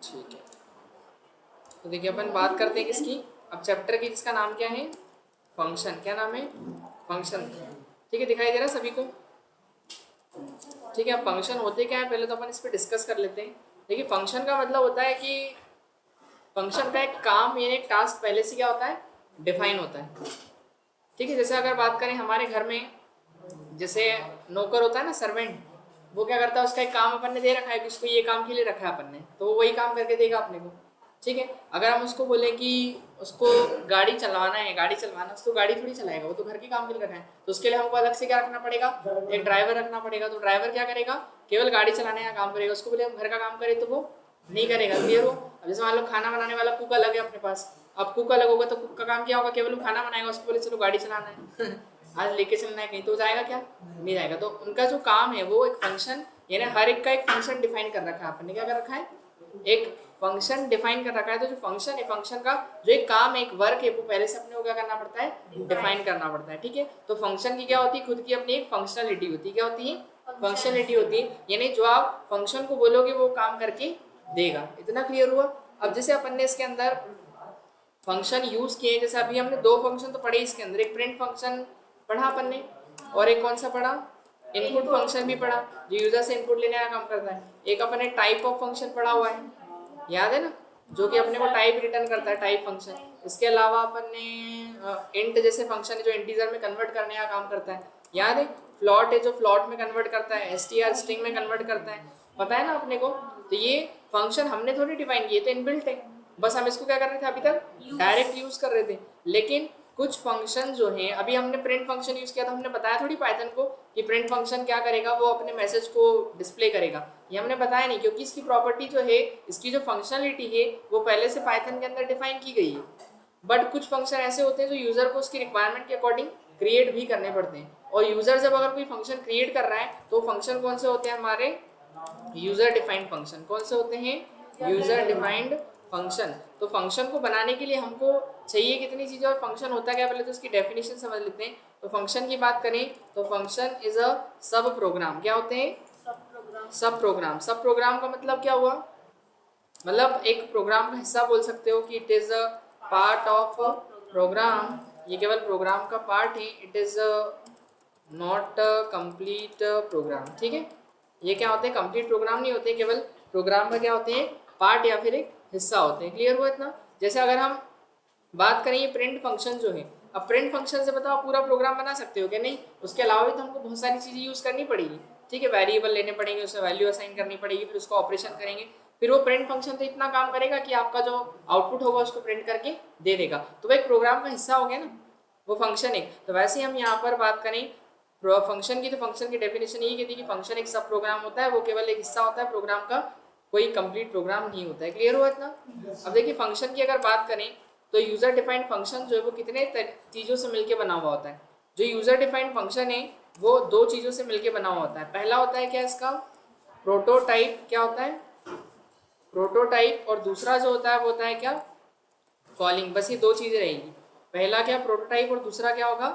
ठीक है, तो देखिए अपन बात करते हैं किसकी, अब चैप्टर की, जिसका नाम क्या है, फंक्शन। क्या नाम है, फंक्शन। ठीक है, दिखाई दे रहा है सभी को। ठीक है, अब फंक्शन होते क्या है पहले तो अपन इस पर डिस्कस कर लेते हैं। देखिए फंक्शन का मतलब होता है कि फंक्शन का एक काम यानी एक टास्क पहले से क्या होता है, डिफाइन होता है। ठीक है, जैसे अगर बात करें हमारे घर में, जैसे नौकर होता है ना, सर्वेंट, वो क्या करता है, उसका एक काम अपन ने दे रखा है कि उसको ये काम के लिए रखा है अपन ने, तो वो वही काम करके देगा अपने को। ठीक है, अगर हम उसको बोले कि उसको गाड़ी चलवाना है, गाड़ी चलवाना, उसको गाड़ी थोड़ी चलाएगा, वो तो घर के काम के लिए रखा है, तो उसके लिए हमको अलग से क्या रखना पड़ेगा, एक ड्राइवर रखना पड़ेगा। तो ड्राइवर क्या करेगा, केवल गाड़ी चलाने का काम करेगा, उसको बोले हम घर का काम करें तो वो नहीं करेगा। क्लियर हो। अब जैसे मान लो खाना बनाने वाला कुक अलग है अपने पास, अब कुक अलग होगा तो कुक का काम क्या होगा, केवल वो खाना बनाएगा, उसको बोले चलो गाड़ी चलाना है आज लेके चलना है कहीं, तो जाएगा क्या, नहीं जाएगा। तो उनका जो काम है वो एक फंक्शन, यानी हर एक का एक फंक्शन डिफाइन कर रखा है आपने। क्या कर रखा है, एक फंक्शन डिफाइन कर रखा है। तो जो फंक्शन है, फंक्शन का जो एक काम है, एक वर्क है, वो पहले से अपने को क्या करना पड़ता है, डिफाइन करना पड़ता है। ठीक है, तो फंक्शन की क्या होती है, खुद की अपनी एक फंक्शनलिटी होती है। क्या होती है, फंक्शनलिटी होती है, यानी जो आप फंक्शन को बोलोगे वो काम करके देगा। इतना क्लियर हुआ। अब जैसे अपन ने इसके अंदर फंक्शन यूज किए, जैसे अभी हमने दो फंक्शन तो पढ़े इसके अंदर, एक प्रिंट फंक्शन पढ़ा अपन ने, और एक कौन सा पढ़ा, इनपुट फंक्शन भी पढ़ा, जो यूजर से इनपुट लेने का काम करता है। एक अपन ने टाइप ऑफ फंक्शन पढ़ा हुआ है, याद है ना, जो कि अपने को टाइप रिटर्न करता है, टाइप फंक्शन। इसके अलावा अपन ने इंट जैसे फंक्शन है जो इंटीजर में कन्वर्ट करने का काम करता है, याद है। फ्लॉट है जो फ्लॉट में कन्वर्ट करता है, str स्ट्रिंग में कन्वर्ट करता है, पता है ना अपने को। तो ये फंक्शन हमने थोड़ी डिफाइन किए थे, इनबिल्ट है, बस हम इसको क्या कर रहे थे, अभी तक डायरेक्ट यूज कर रहे थे। लेकिन कुछ फंक्शन जो हैं, अभी हमने प्रिंट फंक्शन यूज किया था, हमने बताया थोड़ी पाइथन को कि प्रिंट फंक्शन क्या करेगा, वो अपने मैसेज को डिस्प्ले करेगा, ये हमने बताया नहीं, क्योंकि इसकी प्रॉपर्टी जो है, इसकी जो फंक्शनलिटी है, वो पहले से पाइथन के अंदर डिफाइन की गई है। बट कुछ फंक्शन ऐसे होते हैं जो यूजर को उसकी रिक्वायरमेंट के अकॉर्डिंग क्रिएट भी करने पड़ते हैं। और यूजर जब अगर कोई फंक्शन क्रिएट कर रहा है, तो फंक्शन कौन से होते हैं हमारे, यूजर डिफाइंड फंक्शन। कौन से होते हैं, यूजर डिफाइंड फंक्शन। तो फंक्शन को बनाने के लिए हमको चाहिए कितनी चीजें, और फंक्शन होता क्या, पहले तो उसकी डेफिनेशन समझ लेते हैं। तो फंक्शन की बात करें तो फंक्शन इज अ सब प्रोग्राम। क्या होते हैं, सब प्रोग्राम। सब प्रोग्राम का मतलब क्या हुआ, मतलब एक प्रोग्राम का हिस्सा बोल सकते हो कि it is a part of program. ये केवल प्रोग्राम का पार्ट है, it is not complete program. ठीक है, ये क्या होते हैं, कंप्लीट प्रोग्राम नहीं होते, केवल प्रोग्राम का क्या होते हैं, पार्ट या फिर एक हिस्सा होते हैं। क्लियर हुआ इतना। जैसे अगर हम बात करें ये प्रिंट फंक्शन जो है, अब प्रिंट फंक्शन से बताओ पूरा प्रोग्राम बना सकते हो क्या, नहीं। उसके अलावा भी तो हमको बहुत सारी चीज़ें यूज़ करनी पड़ेगी। ठीक है, वेरिएबल लेने पड़ेंगे, उसमें वैल्यू असाइन करनी पड़ेगी, फिर उसको ऑपरेशन करेंगे, फिर वो प्रिंट फंक्शन तो इतना काम करेगा कि आपका जो आउटपुट होगा उसको प्रिंट करके दे देगा। तो वो एक प्रोग्राम का हिस्सा हो गया ना, वो फंक्शन एक। तो वैसे हम यहाँ पर बात करें फंक्शन की, तो फंक्शन की डेफिनेशन यही कहती है कि फंक्शन एक सब प्रोग्राम होता है, वो केवल एक हिस्सा होता है प्रोग्राम का, कोई कंप्लीट प्रोग्राम नहीं होता है। क्लियर हुआ इतना। अब देखिए फंक्शन की अगर बात करें तो यूजर डिफाइंड फंक्शन जो है वो कितने चीज़ों से मिलकर बना हुआ होता है। जो यूजर डिफाइंड फंक्शन है वो दो चीज़ों से मिलकर बना हुआ होता है। पहला होता है क्या इसका, प्रोटोटाइप। क्या होता है, प्रोटोटाइप। और दूसरा जो होता है वो होता है क्या, कॉलिंग। बस ये दो चीज़ें रहेंगी, पहला क्या प्रोटोटाइप और दूसरा क्या होगा,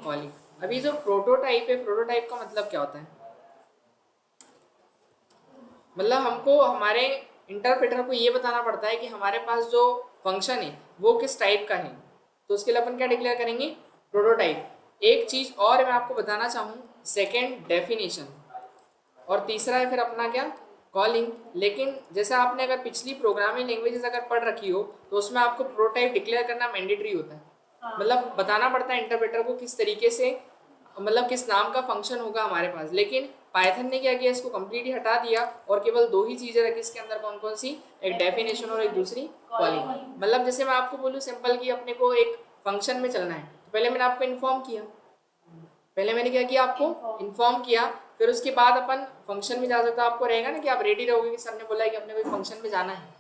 कॉलिंग। अभी जो प्रोटोटाइप है, प्रोटोटाइप का मतलब क्या होता है, मतलब हमको हमारे इंटरप्रेटर को ये बताना पड़ता है कि हमारे पास जो फंक्शन है वो किस टाइप का है। तो उसके लिए अपन क्या डिक्लेयर करेंगे, प्रोटोटाइप। एक चीज़ और मैं आपको बताना चाहूँ, सेकेंड डेफिनेशन, और तीसरा है फिर अपना क्या, कॉलिंग। लेकिन जैसे आपने अगर पिछली प्रोग्रामिंग लैंग्वेजेस अगर पढ़ रखी हो तो उसमें आपको प्रोटोटाइप डिक्लेयर करना मैंडेटरी होता है। मतलब बताना पड़ता है इंटरप्रेटर को किस तरीके से, मतलब किस नाम का फंक्शन होगा हमारे पास। लेकिन पाइथन ने क्या किया, इसको कंप्लीटली हटा दिया और केवल दो ही चीज़ें रखी इसके अंदर। कौन कौन सी, एक डेफिनेशन और एक दूसरी कॉलिंग। मतलब जैसे मैं आपको बोलूँ सिंपल कि अपने को एक फंक्शन में चलना है, तो पहले मैंने आपको इन्फॉर्म किया, पहले मैंने क्या किया, आपको इन्फॉर्म किया, फिर उसके बाद अपन फंक्शन में जा सकता। आपको रहेगा ना कि आप रेडी रहोगे कि सर ने बोला है कि अपने कोई फंक्शन में जाना है,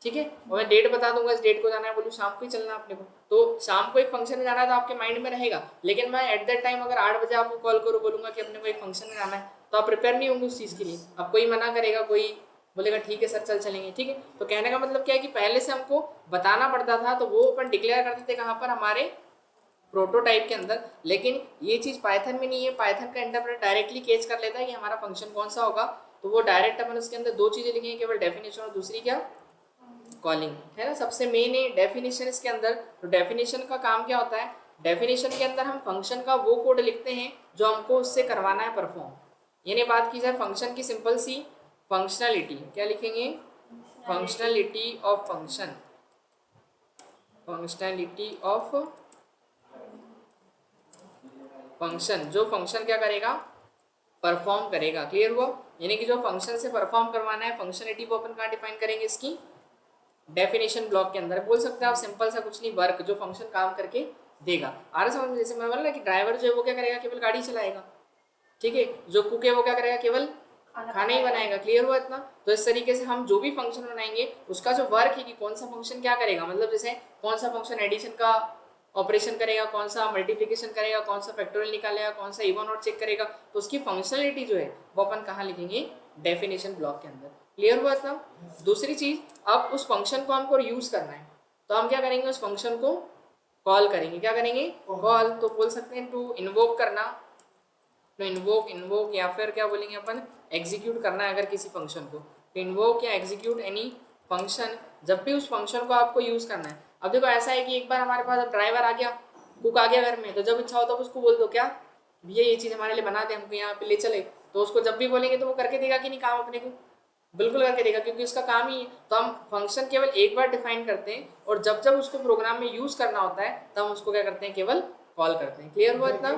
ठीक है, और मैं डेट बता दूंगा इस डेट को जाना है, बोलूँ शाम को ही चलना अपने को, तो शाम को एक फंक्शन में जाना है तो आपके माइंड में रहेगा। लेकिन मैं एट दैट टाइम अगर 8 बजे आपको कॉल करूँ, बोलूँगा कि अपने को एक फंक्शन में जाना है, तो आप प्रिपेयर नहीं होंगे उस चीज़ के लिए। अब कोई मना करेगा, कोई बोलेगा ठीक है सर चल चलेंगे, ठीक है। तो कहने का मतलब क्या है कि पहले से हमको बताना पड़ता था, तो वो अपन डिक्लेयर करते थे कहाँ पर, हमारे प्रोटोटाइप के अंदर। लेकिन ये चीज़ पाइथन में नहीं है, पाइथन का इंटरप्रेटर डायरेक्टली कैच कर लेता है कि हमारा फंक्शन कौन सा होगा, तो वो डायरेक्ट अपन उसके अंदर दो चीज़ें लिखेंगे, केवल डेफिनेशन और दूसरी क्या, कॉलिंग, है ना। सबसे मेन है डेफिनेशन इसके अंदर। तो डेफिनेशन का काम क्या होता है, डेफिनेशन के अंदर हम फंक्शन का वो कोड लिखते हैं जो हमको उससे करवाना है परफॉर्म। यानी बात की जाए फंक्शन की सिंपल सी फंक्शनलिटी, क्या लिखेंगे, functionality of function, functionality of function, जो फंक्शन क्या करेगा, परफॉर्म करेगा। क्लियर हुआ, यानी कि जो फंक्शन से परफॉर्म करवाना है फंक्शनलिटी को अपन कहाँ डिफाइन करेंगे, इसकी डेफिनेशन ब्लॉक के अंदर। बोल सकते हैं आप सिंपल सा कुछ नहीं, वर्क, जो फंक्शन काम करके देगा। आ रहा समझ में, जैसे मैं बोला ना कि ड्राइवर जो है वो क्या करेगा, केवल गाड़ी चलाएगा, ठीक है। जो कुक है वो क्या करेगा, केवल खाना ही बनाएगा। क्लियर हुआ इतना। तो इस तरीके से हम जो भी फंक्शन बनाएंगे उसका जो वर्क है कि कौन सा फंक्शन क्या करेगा, मतलब जैसे कौन सा फंक्शन एडिशन का ऑपरेशन करेगा, कौन सा मल्टीप्लिकेशन करेगा, कौन सा फैक्टोरियल निकालेगा, कौन सा इवन और चेक करेगा, तो उसकी फंक्शनलिटी जो है वो अपन कहाँ लिखेंगे, डेफिनेशन ब्लॉक के अंदर। क्लियर हुआ इतना। दूसरी चीज, अब उस फंक्शन को हमको यूज करना है तो हम क्या करेंगे, उस फंक्शन को कॉल करेंगे। क्या करेंगे, कॉल। तो बोल सकते हैं टू इन्वोक करना, तो इन्वोक या फिर क्या बोलेंगे अपन, एग्जीक्यूट करना है अगर किसी फंक्शन को, तो इन्वोक या एग्जीक्यूट एनी फंक्शन, जब भी उस फंक्शन को आपको यूज करना है। अब देखो ऐसा है कि एक बार हमारे पास अब ड्राइवर आ गया, कुक आ गया घर में, तो जब इच्छा हो तो उसको बोल दो क्या, भैया ये चीज़ हमारे लिए बना दे, हमको यहाँ पे ले चले, तो उसको जब भी बोलेंगे तो वो करके देगा कि नहीं काम अपने को, बिल्कुल करके देगा, क्योंकि उसका काम ही है। तो हम फंक्शन केवल एक बार डिफाइन करते हैं और जब जब उसको प्रोग्राम में यूज करना होता है तब हम उसको क्या करते हैं, केवल कॉल करते हैं। क्लियर हुआ इतना।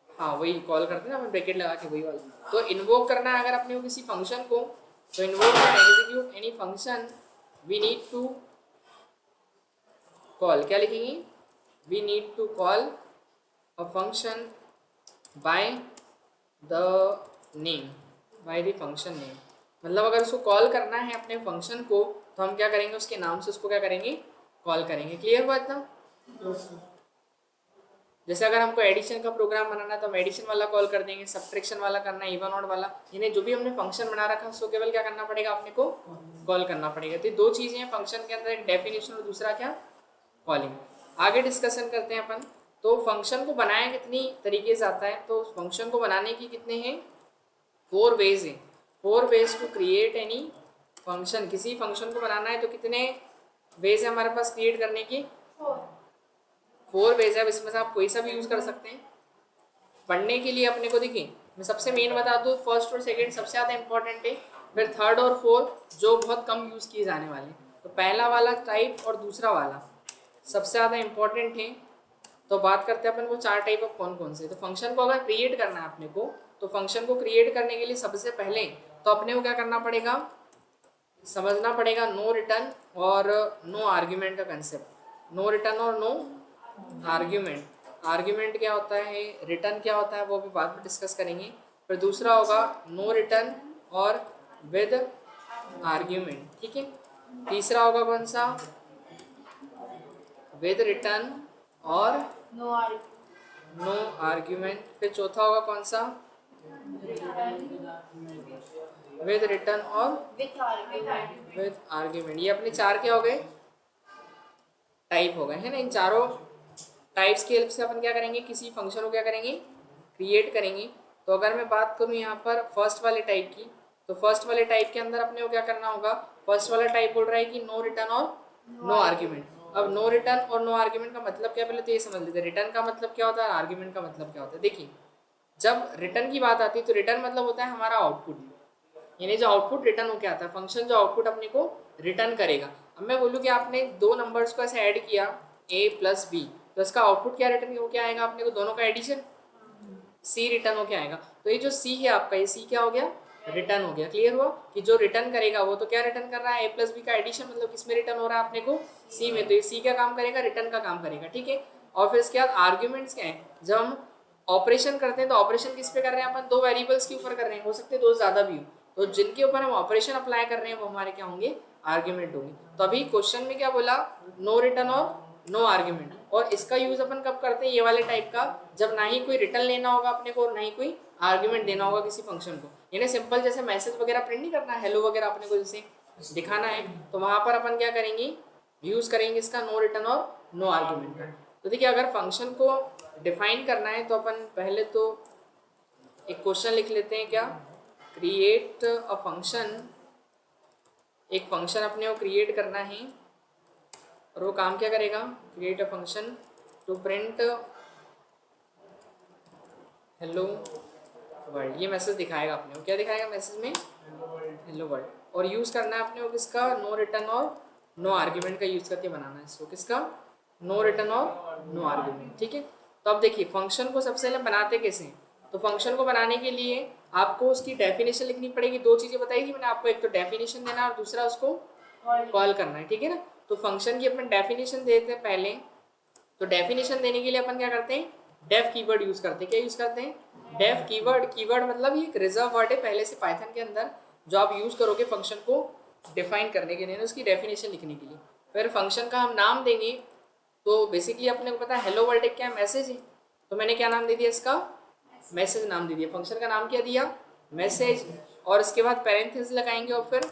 हाँ वही कॉल करते हैं ना, ब्रैकेट लगा के, वही वाला। तो इन्वोक करना है अगर अपने को किसी फंक्शन को, तो इन्वोक या execute any function we need to call, क्या लिखेंगे, we need to call a function by the name, by the function name. मतलब अगर उसको कॉल करना है अपने फंक्शन को तो हम क्या करेंगे, उसके नाम से उसको क्या करेंगे, कॉल करेंगे। क्लियर हुआ इतना। जैसे अगर हमको एडिशन का प्रोग्राम बनाना है तो हम एडिशन वाला कॉल कर देंगे, सब्ट्रैक्शन वाला करना है, इवन ऑड वाला, यानी जो भी हमने फंक्शन बना रखा है उसको केवल क्या करना पड़ेगा, अपने को कॉल करना पड़ेगा। तो दो चीजें हैं फंक्शन के अंदर, एक डेफिनेशन और दूसरा क्या, कॉलिंग। आगे डिस्कशन करते हैं अपन। तो फंक्शन को बनाया कितनी तरीके से आता है, तो फंक्शन को बनाने की कितने हैं, 4 वेज है। 4 ways to create any function. किसी फंक्शन को बनाना है तो कितने वेज है हमारे पास क्रिएट करने की, 4 वेज है। इसमें से आप कोई सा भी यूज कर सकते हैं। पढ़ने के लिए अपने को देखिए, मैं सबसे मेन बता दूँ, फर्स्ट और सेकंड सबसे ज़्यादा इंपॉर्टेंट है, फिर थर्ड और फोर्थ जो बहुत कम यूज़ किए जाने वाले। तो पहला वाला टाइप और दूसरा वाला सबसे ज़्यादा इंपॉर्टेंट है। तो बात करते हैं अपन वो 4 टाइप ऑफ कौन कौन से। तो फंक्शन को अगर क्रिएट करना है अपने को, तो फंक्शन को क्रिएट करने के लिए सबसे पहले तो अपने को क्या करना पड़ेगा, समझना पड़ेगा नो रिटर्न और नो आर्ग्यूमेंट का कंसेप्ट। नो रिटर्न और नो आर्ग्यूमेंट, आर्ग्यूमेंट क्या होता है, रिटर्न क्या होता है, वो भी बाद में डिस्कस करेंगे। फिर दूसरा होगा नो रिटर्न और विद आर्ग्यूमेंट, ठीक है। तीसरा होगा कौन सा, विद रिटर्न और नो आर्ग्यूमेंट। फिर चौथा होगा कौन सा, विद रिटर्न और विद आर्ग्यूमेंट। ये अपने 4 क्या हो गए, टाइप हो गए, है ना। इन चारों टाइप्स की हेल्प से अपन क्या करेंगे, किसी फंक्शन को क्या करेंगे, क्रिएट करेंगे। तो अगर मैं बात करूँ यहाँ पर फर्स्ट वाले टाइप की, तो फर्स्ट वाले टाइप के अंदर अपने को क्या करना होगा, फर्स्ट वाला टाइप बोल रहा है कि नो रिटर्न और नो आर्ग्यूमेंट। अब नो रिटर्न और नो आर्ग्यूमेंट का मतलब क्या, पहले तो ये समझ लेते हैं। रिटर्न का मतलब क्या होता है, आर्ग्यूमेंट का मतलब क्या होता है। देखिए जब रिटर्न की बात आती है तो रिटर्न मतलब होता है हमारा आउटपुट, यानी जो आउटपुट रिटर्न होकर आता है, फंक्शन जो आउटपुट अपने को रिटर्न करेगा। अब मैं बोलूँ कि आपने 2 नंबर्स को ऐसे ऐड किया a प्लस बी, तो इसका आउटपुट क्या रिटर्न होकर आएगा, अपने को दोनों का एडिशन c रिटर्न होकर आएगा। तो ये जो c है आपका, ये c क्या हो गया, रिटर्न हो गया। क्लियर हुआ कि जो रिटर्न करेगा वो तो क्या रिटर्न कर रहा है, a प्लस बी का एडिशन, मतलब किसमें रिटर्न हो रहा है अपने को, c में। तो ये c क्या काम करेगा, रिटर्न का काम करेगा, ठीक है। और फिर इसके बाद आर्ग्यूमेंट्स क्या है, जब हम ऑपरेशन करते हैं तो ऑपरेशन किस पे कर रहे हैं अपन, 2 वेरिएबल्स के ऊपर कर रहे हैं, हो सकते हैं 2 ज़्यादा भी हो, तो जिनके ऊपर हम ऑपरेशन अप्लाई कर रहे हैं वो हमारे क्या होंगे, आर्ग्यूमेंट होंगे। तो अभी क्वेश्चन में क्या बोला, नो रिटर्न और नो आर्ग्यूमेंट। और इसका यूज अपन कब करते हैं, ये वाले टाइप का, जब ना ही कोई रिटर्न लेना होगा अपने को और ना ही कोई आर्ग्यूमेंट देना होगा किसी फंक्शन को। यानी सिंपल जैसे मैसेज वगैरह प्रिंट नहीं करना है, हेलो वगैरह अपने को जैसे दिखाना है, तो वहां पर अपन क्या करेंगे, यूज करेंगे इसका नो रिटर्न और नो आर्ग्यूमेंट का। तो देखिए अगर फंक्शन को डिफाइन करना है तो अपन पहले तो एक क्वेश्चन लिख लेते हैं, क्या, क्रिएट अ फंक्शन, एक फंक्शन अपने को क्रिएट करना है और वो काम क्या करेगा, create a function to print hello world, ये मैसेज दिखाएगा अपने को, क्या दिखाएगा मैसेज में, हेलो वर्ल्ड। और यूज़ करना है अपने को किसका, नो रिटर्न और नो आर्ग्यूमेंट का यूज़ करके बनाना है इसको, किसका, नो रिटर्न और नो आर्ग्यूमेंट। ठीक है, तो अब देखिए फंक्शन को सबसे पहले बनाते कैसे हैं। तो फंक्शन को बनाने के लिए आपको उसकी डेफिनेशन लिखनी पड़ेगी। दो चीज़ें बताई थी मैंने आपको, एक तो डेफिनेशन देना और दूसरा उसको कॉल करना है। ठीक है ना, तो फंक्शन की अपन डेफिनेशन देते हैं पहले। तो डेफिनेशन देने के लिए अपन क्या करते हैं, डेफ कीवर्ड यूज करते हैं। क्या यूज करते हैं, डेफ कीवर्ड। कीवर्ड मतलब ये एक रिजर्व वर्ड है पहले से पाइथन के अंदर, जो आप यूज करोगे फंक्शन को डिफाइन करने के लिए, उसकी डेफिनेशन लिखने के लिए। फिर फंक्शन का हम नाम देंगे। तो बेसिकली अपने को पता है हेलो वर्ल्ड एक क्या मैसेज है, तो मैंने क्या नाम दे दिया इसका, मैसेज नाम दे दिया। फंक्शन का नाम क्या दिया, मैसेज। और इसके बाद पैरेंथेसिस लगाएंगे और फिर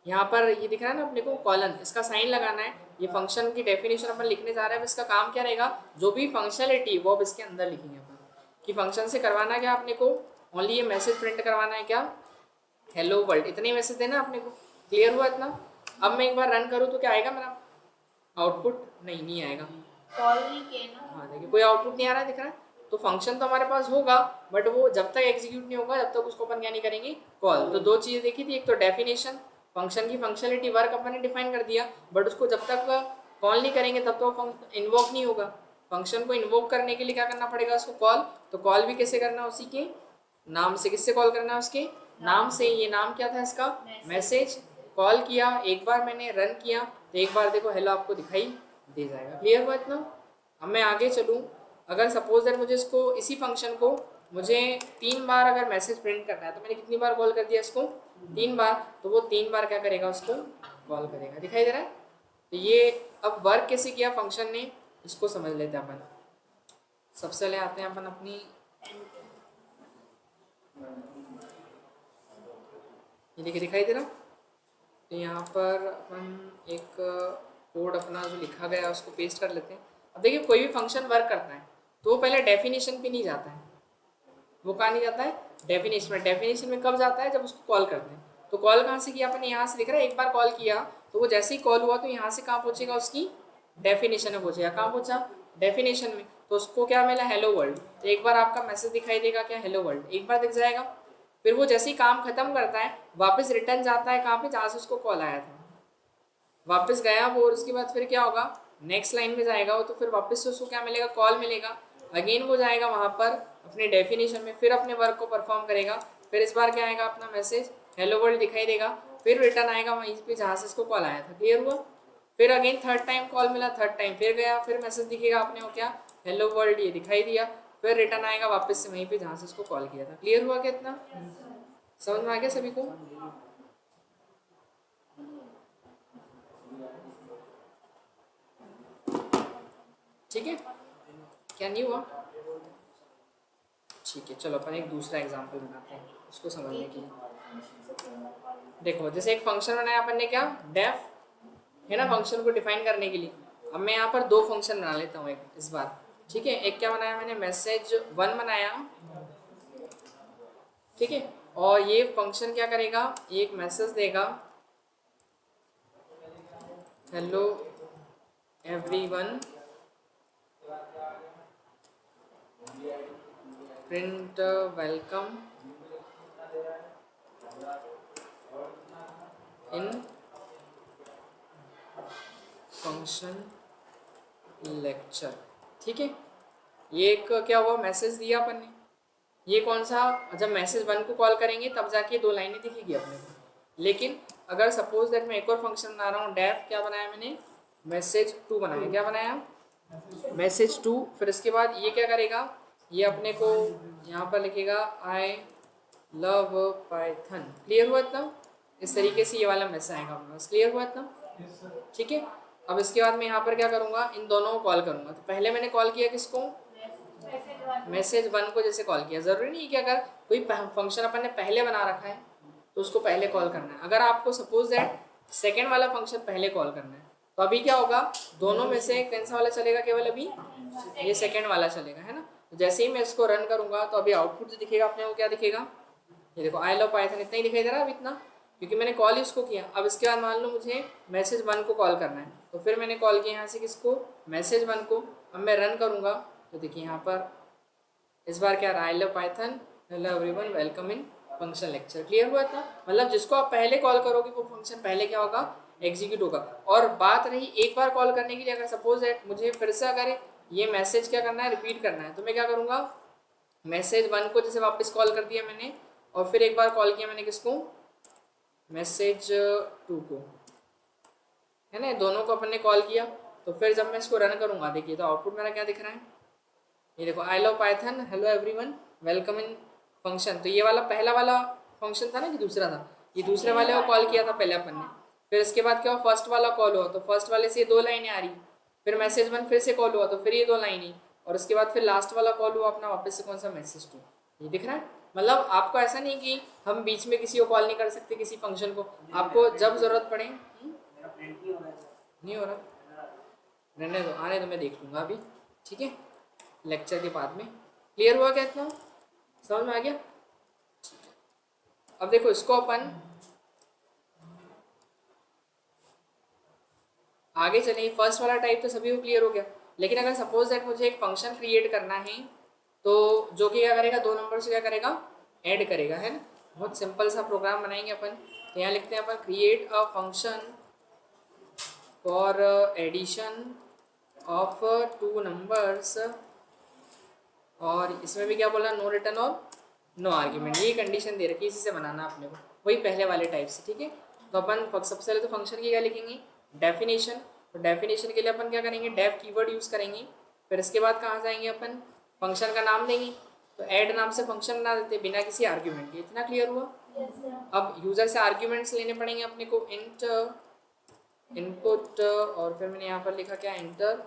यहाँ पर ये दिख रहा है ना अपने को कॉलन, इसका साइन लगाना है। ये फंक्शन की डेफिनेशन अपन लिखने जा रहे हैं। अब इसका काम क्या रहेगा, जो भी फंक्शनलिटी वो अब इसके अंदर लिखेंगे अपन कि फंक्शन से करवाना क्या अपने को, ओनली ये मैसेज प्रिंट करवाना है, क्या, हेलो वर्ल्ड, इतने ही मैसेज देना अपने को। क्लियर हुआ इतना। अब मैं एक बार रन करूँ तो क्या आएगा मेरा आउटपुट, नहीं आएगा, कॉल नहीं किए ना। हाँ देखिए कोई आउटपुट नहीं आ रहा है, दिख रहा है। तो फंक्शन तो हमारे पास होगा बट वो जब तक एग्जीक्यूट नहीं होगा जब तक उसको अपन क्या नहीं करेंगे, कॉल। तो दो चीज़ें देखी थी, एक तो डेफिनेशन, फंक्शन की फंक्शनलिटी वर्क अपन ने डिफाइन कर दिया, बट उसको जब तक कॉल नहीं करेंगे तब तक इन्वोक नहीं होगा। फंक्शन को इन्वोक करने के लिए क्या करना पड़ेगा उसको, कॉल। तो कॉल भी कैसे करना है, उसी के नाम से। किससे कॉल करना है, उसके नाम से। ये नाम क्या था इसका, मैसेज। कॉल किया, एक बार मैंने रन किया तो एक बार देखो हेलो आपको दिखाई दे जाएगा। क्लियर हुआ इतना। अब मैं आगे चलूँ, अगर सपोज दैट मुझे इसको, इसी फंक्शन को मुझे 3 बार अगर मैसेज प्रिंट करना है, तो मैंने कितनी बार कॉल कर दिया इसको, 3 बार। तो वो 3 बार क्या करेगा, उसको कॉल करेगा। दिखाई दे रहा है। तो ये अब वर्क कैसे किया फंक्शन ने, इसको समझ लेते हैं अपन। सबसे पहले आते हैं अपन अपनी, ये देखिए दिखाई दे रहा। तो यहाँ पर अपन एक कोड अपना जो लिखा गया है उसको पेस्ट कर लेते हैं। अब देखिए कोई भी फंक्शन वर्क करता है तो वो पहले डेफिनेशन पे नहीं जाता है। वो कहाँ नहीं जाता है, डेफिनेशन में। डेफिनेशन में कब जाता है, जब उसको कॉल करते हैं। तो कॉल कहाँ से किया अपन, यहाँ से दिख रहा है। एक बार कॉल किया तो वो जैसे ही कॉल हुआ तो यहाँ से कहाँ पहुँचेगा, उसकी डेफिनेशन में पहुँचेगा। कहाँ पहुँचा, डेफिनेशन में। तो उसको क्या मिला, हेलो वर्ल्ड। तो एक बार आपका मैसेज दिखाई देगा, क्या, हेलो वर्ल्ड, एक बार दिख जाएगा। फिर वो जैसे ही काम खत्म करता है वापस रिटर्न जाता है कहाँ पे, जहाँ से उसको कॉल आया था, वापस गया वो। और उसके बाद फिर क्या होगा, नेक्स्ट लाइन में जाएगा वो। तो फिर वापस से उसको क्या मिलेगा, कॉल मिलेगा। अगेन वो जाएगा वहाँ पर अपने डेफिनेशन में, फिर अपने वर्क को परफॉर्म करेगा। फिर इस बार क्या आएगा, अपना मैसेज हेलो वर्ल्ड दिखाई देगा। फिर रिटर्न आएगा वहीं पे जहाँ से उसको कॉल आया था। क्लियर हुआ। फिर अगेन थर्ड टाइम कॉल मिला, थर्ड टाइम फिर गया, फिर मैसेज दिखेगा अपने को, क्या, हेलो वर्ल्ड, ये दिखाई दिया। फिर रिटर्न आएगा वापस से वहीं पे जहाँ से उसको कॉल किया था। क्लियर हुआ क्या इतना, समझ में आ गया सभी को। ठीक है, क्या नहीं हुआ, ठीक है। चलो अपन एक दूसरा एग्जांपल बनाते हैं उसको समझने के लिए। देखो जैसे एक फंक्शन बनाया अपन ने, क्या, डेफ है ना, फंक्शन को डिफाइन करने के लिए। अब मैं यहाँ पर 2 फंक्शन बना लेता हूँ एक इस बार। ठीक है, एक क्या बनाया मैंने, मैसेज 1 बनाया। ठीक है, और ये फंक्शन क्या करेगा, एक मैसेज देगा, hello everyone, print welcome in function lecture. ठीक है, ये एक क्या हुआ, मैसेज दिया अपन ने। ये कौन सा, जब मैसेज 1 को कॉल करेंगे तब जाके 2 लाइनें दिखेगी अपने को। लेकिन अगर सपोज दैट मैं एक और फंक्शन बना रहा हूँ, डेफ क्या बनाया मैंने, मैसेज 2 बनाया। क्या बनाया, मैसेज 2। फिर इसके बाद ये क्या करेगा, ये अपने को यहाँ पर लिखेगा आई लव पाइथन। क्लियर हुआ इतना। इस तरीके से ये वाला मैसेज आएगा अपने पास। क्लियर हुआ इतना, ठीक है। अब इसके बाद मैं यहाँ पर क्या करूँगा, इन दोनों को कॉल करूँगा। तो पहले मैंने कॉल किया किसको, मैसेज 1 को जैसे कॉल किया। ज़रूरी नहीं कि अगर कोई फंक्शन अपन ने पहले बना रखा है तो उसको पहले कॉल करना है। अगर आपको सपोज दैट सेकेंड वाला फंक्शन पहले कॉल करना है तो अभी क्या होगा, दोनों में से कौन सा वाला चलेगा, केवल अभी ये सेकेंड वाला चलेगा, है ना। तो जैसे ही मैं इसको रन करूँगा तो अभी आउटपुट जो दिखेगा अपने को, क्या दिखेगा, ये देखो आई लव पाइथन इतना ही दिखाई दे रहा है अब इतना, क्योंकि मैंने कॉल ही उसको किया। अब इसके बाद मान लो मुझे मैसेज 1 को कॉल करना है, तो फिर मैंने कॉल किया यहाँ से किसको, मैसेज 1 को। अब मैं रन करूँगा तो देखिए यहाँ पर इस बार क्या रहा, I love Python hello everyone welcome in function lecture. Clear हुआ था, मतलब जिसको आप पहले कॉल करोगे वो फंक्शन पहले क्या होगा, एग्जीक्यूट होगा। और बात रही एक बार कॉल करने के लिए, अगर सपोज दैट मुझे फिर से अगर ये मैसेज क्या करना है, रिपीट करना है, तो मैं क्या करूँगा, मैसेज 1 को जैसे वापस कॉल कर दिया मैंने, और फिर एक बार कॉल किया मैंने किसको, मैसेज 2 को, है ना, दोनों को अपन ने कॉल किया। तो फिर जब मैं इसको रन करूँगा देखिए तो आउटपुट मेरा क्या दिख रहा है, ये देखो I love Python hello everyone welcome in function. तो ये वाला पहला वाला फंक्शन था ना कि दूसरा था, ये दूसरे वाले को कॉल किया था पहले अपन ने। फिर इसके बाद क्या हुआ, फर्स्ट वाला कॉल हुआ तो फर्स्ट वाले से ये 2 लाइनें आ रही, फिर मैसेज 1 फिर से कॉल हुआ तो फिर ये 2 लाइनें, और उसके बाद फिर लास्ट वाला कॉल हुआ अपना वापस से कौन सा, मैसेज 2। ये दिख रहा है, मतलब आपको ऐसा नहीं कि हम बीच में किसी को कॉल नहीं कर सकते किसी फंक्शन को, आपको जब जरूरत पड़े। नहीं हो रहा, रहने दो, आने दो, मैं देख लूँगा अभी, ठीक है, लेक्चर के बाद में। क्लियर हुआ क्या इतना, समझ में आ गया। अब देखो इसको अपन आगे चलेंगे, फर्स्ट वाला टाइप तो सभी को क्लियर हो गया। लेकिन अगर सपोज दैट मुझे एक फंक्शन क्रिएट करना है, तो जो कि क्या करेगा, 2 नंबर से क्या करेगा, ऐड करेगा, है ना। बहुत सिंपल सा प्रोग्राम बनाएंगे अपन। तो यहाँ लिखते हैं अपन create a function for addition of 2 numbers, और इसमें भी क्या बोला, नो रिटर्न और नो आर्ग्यूमेंट, ये कंडीशन दे रखी है, इसी से बनाना अपने को, वही पहले वाले टाइप से, ठीक है। तो अपन सबसे पहले तो फंक्शन की क्या लिखेंगे, डेफिनेशन। तो डेफिनेशन के लिए अपन क्या करेंगे, डेफ कीवर्ड यूज़ करेंगे। फिर इसके बाद कहाँ जाएंगे अपन, फंक्शन का नाम देंगे। तो ऐड नाम से फंक्शन बना देते बिना किसी आर्ग्यूमेंट के। इतना क्लियर हुआ। अब यूज़र से आर्ग्यूमेंट्स लेने पड़ेंगे अपने को, इंट इनपुट, और फिर मैंने यहाँ पर लिखा क्या, एंटर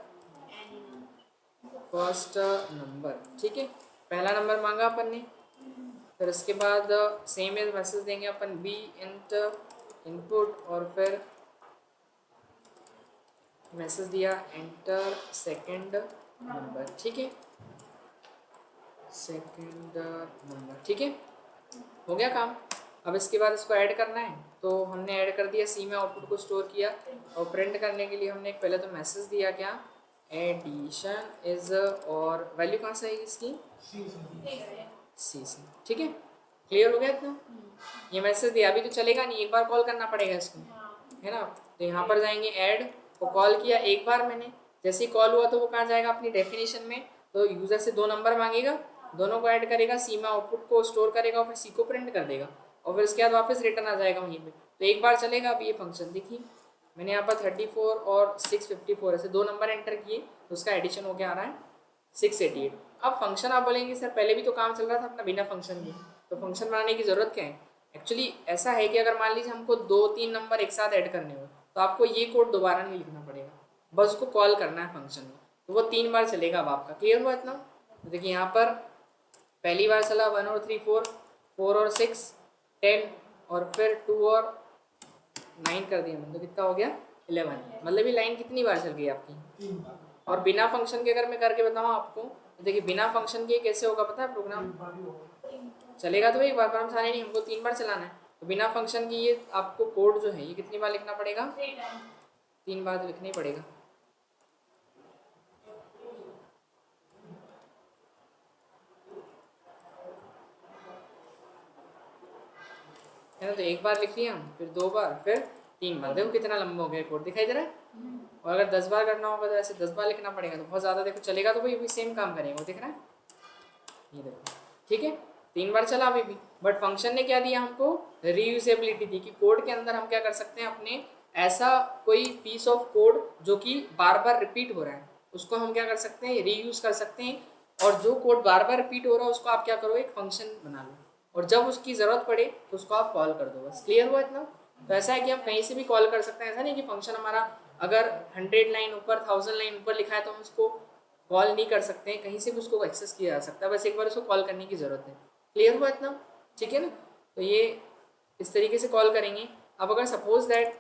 फर्स्ट नंबर, ठीक है, पहला नंबर मांगा अपन ने। फिर उसके बाद सेम एज मैसेज देंगे अपन, बी इंट इनपुट, और फिर मैसेज दिया एंटर सेकंड नंबर, ठीक है, सेकंड नंबर, ठीक है, हो गया काम। अब इसके बाद इसको ऐड करना है, तो हमने ऐड कर दिया, सी में आउटपुट को स्टोर किया, और प्रिंट करने के लिए हमने पहले तो मैसेज दिया क्या, एडिशन इज, और वैल्यू कहाँ से आएगी इसकी, सी से, ठीक है, क्लियर हो गया इतना। ये मैसेज दिया, अभी तो चलेगा नहीं, एक बार कॉल करना पड़ेगा इसको, है ना। तो यहाँ पर जाएंगे ऐड, वो कॉल किया एक बार मैंने, जैसे ही कॉल हुआ तो वो कहाँ जाएगा, अपनी डेफिनेशन में। तो यूज़र से 2 नंबर मांगेगा, दोनों को ऐड करेगा, सी में आउटपुट को स्टोर करेगा, और फिर सी को प्रिंट कर देगा, और फिर उसके बाद वापस रिटर्न आ जाएगा वहीं पे। तो एक बार चलेगा। अब ये फंक्शन देखिए, मैंने यहाँ पर 34 और 654 ऐसे 2 नंबर एंटर किए, तो उसका एडिशन हो गया आ रहा है 688। अब फंक्शन आप बोलेंगे सर पहले भी तो काम चल रहा था अपना बिना फंक्शन के, तो फंक्शन बनाने की ज़रूरत क्या है। एक्चुअली ऐसा है कि अगर मान लीजिए हमको 2-3 नंबर एक साथ ऐड करने हो, तो आपको ये कोड दोबारा नहीं लिखना पड़ेगा, बस उसको कॉल करना है फंक्शन में, तो वो 3 बार चलेगा। अब आपका क्लियर हुआ इतना। तो देखिए यहाँ पर पहली बार चला 1 और 3 4, 4 और 6 10, और फिर 2 और 9 कर दिया, मतलब कितना हो गया 11। मतलब ये लाइन कितनी बार चल गई आपकी। और बिना फंक्शन के अगर मैं करके बताऊँ आपको, तो देखिए बिना फंक्शन के कैसे होगा पता है, प्रोग्राम चलेगा तो एक बार, पर हम सारे नहीं, हमको 3 बार चलाना है। तो बिना फंक्शन की ये आपको कोड जो है ये कितनी बार लिखना पड़ेगा, 3 बार तो लिखना ही पड़ेगा। है ना, तो एक बार लिख लिया, फिर 2 बार, फिर 3 बार। देखो कितना लंबा हो गया कोड, दिखाई दे रहा है। और अगर 10 बार करना होगा तो ऐसे 10 बार लिखना पड़ेगा, तो बहुत ज़्यादा। देखो चलेगा तो वही सेम काम करेंगे, वो दिख रहा है, ये देखो, ठीक है, 3 बार चला अभी भी। बट फंक्शन ने क्या दिया हमको, रीयूजेबिलिटी दी, कि कोड के अंदर हम क्या कर सकते हैं, अपने ऐसा कोई पीस ऑफ कोड जो कि बार बार रिपीट हो रहा है, उसको हम क्या कर सकते हैं, रीयूज कर सकते हैं। और जो कोड बार बार रिपीट हो रहा है उसको आप क्या करो, एक फंक्शन बना लो, और जब उसकी ज़रूरत पड़े तो उसको आप कॉल कर दो, बस। क्लियर हुआ इतना। तो ऐसा है कि हम कहीं से भी कॉल कर सकते हैं, ऐसा नहीं कि फंक्शन हमारा अगर 100 लाइन ऊपर 1000 लाइन ऊपर लिखा है तो हम उसको कॉल नहीं कर सकते हैं, कहीं से भी उसको एक्सेस किया जा सकता है, बस एक बार उसको कॉल करने की ज़रूरत है। क्लियर हुआ इतना, ठीक है ना। तो ये इस तरीके से कॉल करेंगे। अब अगर सपोज दैट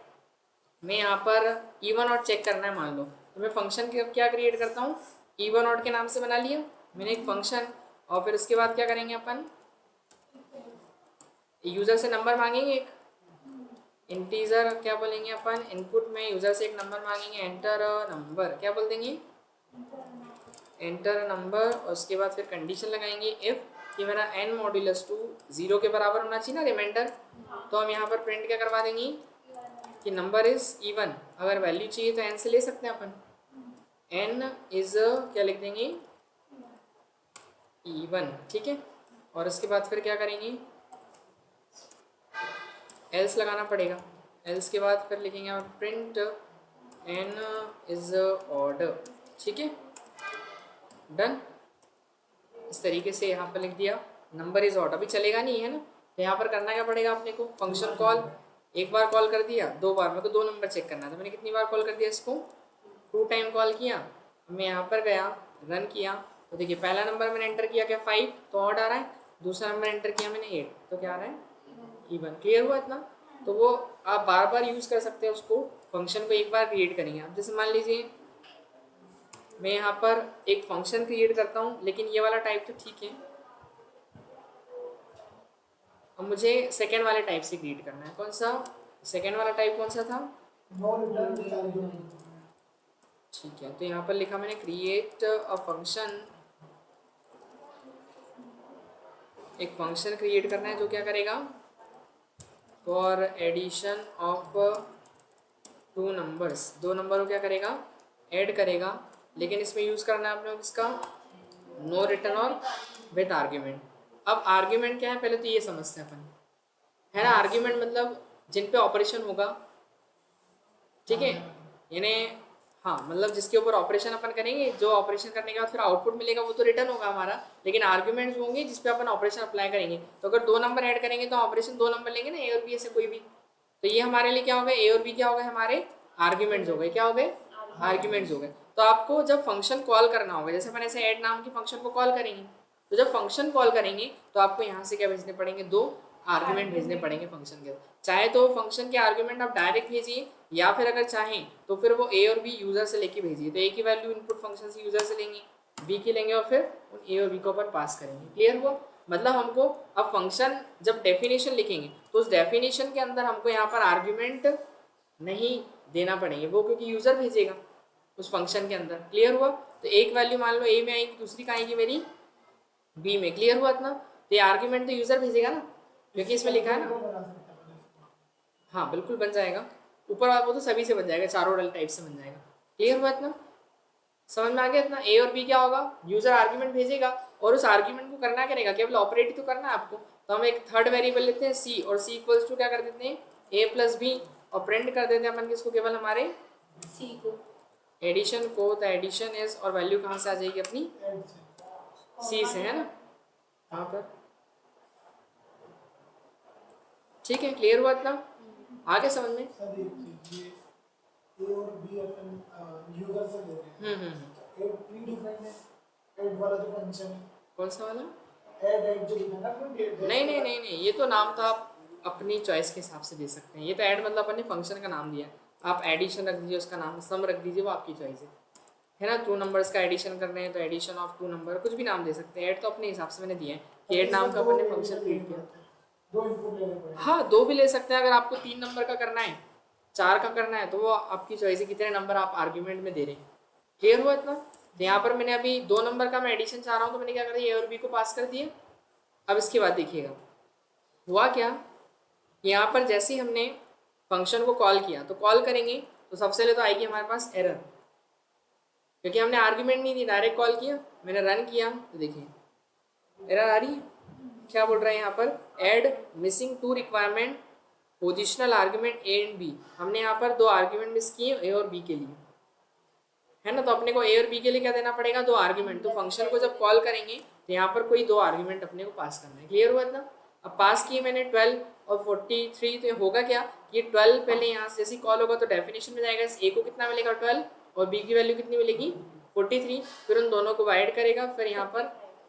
मैं यहाँ पर इवन ऑड चेक करना है मान लो, तो मैं फंक्शन क्या क्रिएट करता हूँ, इवन ऑड के नाम से बना लिया मैंने एक फंक्शन, और फिर उसके बाद क्या करेंगे अपन, यूज़र से नंबर मांगेंगे एक इंटीजर, क्या बोलेंगे अपन, इनपुट में यूज़र से एक नंबर मांगेंगे, एंटर नंबर, क्या बोल देंगे, एंटर नंबर, और उसके बाद फिर कंडीशन लगाएंगे इफ़ कि मेरा n मॉड्यूलस 2 0 के बराबर होना चाहिए ना रिमाइंडर, तो हम यहाँ पर प्रिंट क्या करवा देंगे कि नंबर इज़ इवन। अगर वैल्यू चाहिए तो n से ले सकते हैं अपन, n इज़ क्या लिख देंगे, इवन, ठीक है। और उसके बाद फिर क्या करेंगे, एल्स लगाना पड़ेगा, एल्स के बाद फिर लिखेंगे आप प्रिंट n इज़ ऑर्डर, ठीक है, डन। इस तरीके से यहाँ पर लिख दिया नंबर इज ऑर्डर, अभी चलेगा नहीं है ना, तो यहाँ पर करना क्या पड़ेगा अपने को, फंक्शन कॉल, एक बार कॉल कर दिया, दो बार, मेरे को दो नंबर चेक करना था, मैंने कितनी बार कॉल कर दिया इसको, 2 टाइम कॉल किया। मैं यहाँ पर गया, रन किया, तो देखिए पहला नंबर मैंने एंटर किया क्या 5, तो ऑड आ रहा है, दूसरा नंबर एंटर किया मैंने 8, तो क्या आ रहा है इवन। क्लियर हुआ इतना, तो वो आप बार बार यूज़ कर सकते हैं उसको, फंक्शन को एक बार क्रिएट करेंगे आप, जैसे मान लीजिए मैं यहाँ पर एक फंक्शन क्रिएट करता हूँ, लेकिन ये वाला टाइप तो ठीक है, अब मुझे सेकेंड वाले टाइप से क्रिएट करना है, कौन सा सेकेंड वाला टाइप कौन सा था, ठीक है। तो यहाँ पर लिखा मैंने क्रिएट अ फंक्शन, एक फंक्शन क्रिएट करना है जो क्या करेगा, for addition of 2 numbers, 2 number को क्या करेगा ऐड करेगा, लेकिन इसमें यूज़ करना है आप लोग इसका नो रिटर्न और विद आर्ग्यूमेंट। अब आर्ग्यूमेंट क्या है पहले तो ये समझते हैं अपन, है ना, आर्ग्यूमेंट मतलब जिन पे ऑपरेशन होगा, ठीक है, यानी हाँ मतलब जिसके ऊपर ऑपरेशन अपन करेंगे, जो ऑपरेशन करने के बाद फिर आउटपुट मिलेगा वो तो रिटर्न होगा हमारा, लेकिन आर्ग्यूमेंट्स होंगे जिस पे अपन ऑपरेशन अप्लाई करेंगे। तो अगर 2 नंबर ऐड करेंगे तो ऑपरेशन 2 नंबर लेंगे ना, ए और बी से कोई भी, तो ये हमारे लिए क्या हो गए, ए और बी क्या हो गए हमारे आर्ग्यूमेंट्स हो गए, क्या हो गए आर्ग्यूमेंट्स हो गए। तो आपको जब फंक्शन कॉल करना होगा, जैसे अपन ऐसे ऐड नाम की फंक्शन को कॉल करेंगे, तो जब फंक्शन कॉल करेंगे तो आपको यहाँ से क्या भेजने पड़ेंगे, 2 आर्ग्यूमेंट भेजने पड़ेंगे फंक्शन के, चाहे तो फंक्शन के आर्ग्यूमेंट आप डायरेक्ट भेजिए, या फिर अगर चाहें तो फिर वो ए और बी यूज़र से लेके भेजिए, तो ए की वैल्यू इनपुट फंक्शन से यूज़र से लेंगे, बी की लेंगे और फिर उन ए और बी को अपन पास करेंगे। क्लियर हुआ, मतलब हमको अब फंक्शन जब डेफिनेशन लिखेंगे तो उस डेफिनेशन के अंदर हमको यहाँ पर आर्ग्यूमेंट नहीं देना पड़ेंगे, वो क्योंकि यूज़र भेजेगा उस फंक्शन के अंदर। क्लियर हुआ, तो एक वैल्यू मान लो ए में आएगी, दूसरी कहाँ आएगी मेरी बी में। क्लियर हुआ इतना, तो ये आर्ग्यूमेंट तो यूज़र भेजेगा ना, क्योंकि इसमें लिखा है ना, हाँ बिल्कुल बन जाएगा, ऊपर वाला वो तो सभी से बन जाएगा, चारों डल टाइप से बन जाएगा। क्लियर हुआ इतना, समझ में आ गया इतना, ए और बी क्या होगा, यूजर आर्ग्यूमेंट भेजेगा और उस आर्ग्यूमेंट को करना क्या रहेगा, केवल ऑपरेट ही तो करना है आपको, तो हम एक थर्ड वेरिएबल लेते हैं सी, और सी इक्वल्स टू क्या कर देते हैं ए प्लस बी, और प्रिंट कर देते हैं अपन किसको, केवल हमारे सी को, एडिशन को, तो एडिशन इज, और वैल्यू कहाँ से आ जाएगी अपनी सी से, है ना यहाँ पर, ठीक है। क्लियर हुआ इतना, आगे समझ में, और बी अपन यूजर से ले रहे हैं, एक प्री डिफाइंड है, ऐड वाला जो फंक्शन है, कौन सा वाला, ऐड जो लिखा ना अपने, नहीं, ये तो नाम तो आप अपनी चॉइस के हिसाब से दे सकते हैं, ये तो ऐड मतलब अपन ने फंक्शन का नाम दिया, आप एडिशन रख दीजिए, उसका नाम सम रख दीजिए, वो आपकी चॉइस है ना, 2 नंबर्स का एडिशन कर रहे हैं तो एडिशन ऑफ 2 नंबर, कुछ भी नाम दे सकते हैं, ऐड तो अपने हिसाब से मैंने दिया है कि ऐड नाम का अपन ने फंक्शन क्रिएट किया, 2 इनपुट लेने पड़ेंगे, हाँ 2 भी ले सकते हैं, अगर आपको 3 नंबर का करना है, 4 का करना है, तो वो आपकी चॉइस है कितने नंबर आप आर्ग्यूमेंट में दे रहे हैं। क्लियर हुआ इतना, तो यहाँ पर मैंने अभी 2 नंबर का मैं एडिशन चाह रहा हूँ, तो मैंने क्या कर दिया, ए और बी को पास कर दिया। अब इसके बाद देखिएगा हुआ क्या, यहाँ पर जैसे ही हमने फंक्शन को कॉल किया, तो कॉल करेंगे तो सबसे पहले तो आएगी हमारे पास एरर, क्योंकि हमने आर्ग्यूमेंट नहीं दी, डायरेक्ट कॉल किया, मैंने रन किया, तो देखिए एरर आ रही है, क्या बोल रहे हैं यहाँ पर, add missing 2 requirement positional argument A and B, हमने यहाँ पर 2 आर्ग्यूमेंट मिस किए ए और बी के लिए, है ना, तो अपने को ए और बी के लिए क्या देना पड़ेगा, 2 आर्ग्यूमेंट, तो फंक्शन को जब कॉल करेंगे तो यहाँ पर कोई 2 आर्ग्यूमेंट अपने को पास करना है। क्लियर हुआ इतना, अब पास किए मैंने 12 और 43, तो होगा क्या कि 12 पहले यहाँ से जैसे कॉल होगा तो डेफिनेशन में जाएगा, ए को कितना मिलेगा 12 और बी की वैल्यू कितनी मिलेगी 43, फिर उन दोनों को ऐड करेगा, फिर यहाँ पर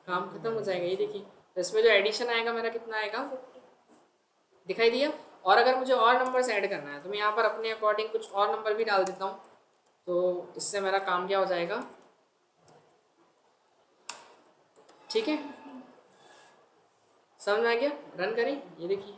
काम खत्म हो जाएगा। ये देखिए, तो इसमें जो एडिशन आएगा मेरा कितना आएगा, दिखाई दिया। और अगर मुझे और नंबर्स ऐड करना है तो मैं यहाँ पर अपने अकॉर्डिंग कुछ और नंबर भी डाल देता हूँ, तो इससे मेरा काम क्या हो जाएगा, ठीक है, समझ में आ गया, रन करें, ये देखिए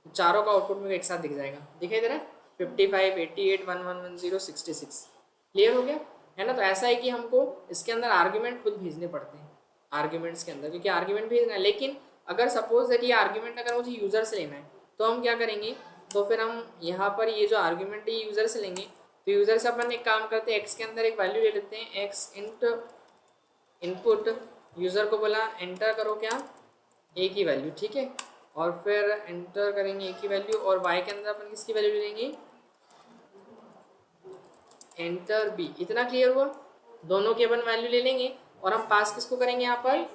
चारों का आउटपुट मेरे को एक साथ दिख जाएगा, दिखाई दे रहा है 55, 88, 1110, 66। क्लियर हो गया है ना। तो ऐसा है कि हमको इसके अंदर आर्ग्यूमेंट खुद भेजने पड़ते हैं आर्ग्यूमेंट्स के अंदर, क्योंकि आर्ग्यूमेंट भेजना है। लेकिन अगर सपोज दैट ये आर्ग्यूमेंट अगर मुझे यूज़र से लेना है तो हम क्या करेंगे, तो फिर हम यहाँ पर ये जो आर्ग्यूमेंट है यूज़र से लेंगे। तो यूज़र से अपन एक काम करते हैं, एक्स के अंदर एक वैल्यू ले लेते हैं, एक्स इंट इनपुट, यूज़र को बोला एंटर करो क्या ए की वैल्यू, ठीक है। और फिर एंटर करेंगे ए की वैल्यू, और वाई के अंदर अपन किसकी वैल्यू ले लेंगे, एंटर बी। इतना क्लियर हुआ, दोनों की अपन वैल्यू ले लेंगे और हम पास किसको करेंगे यहाँ पर,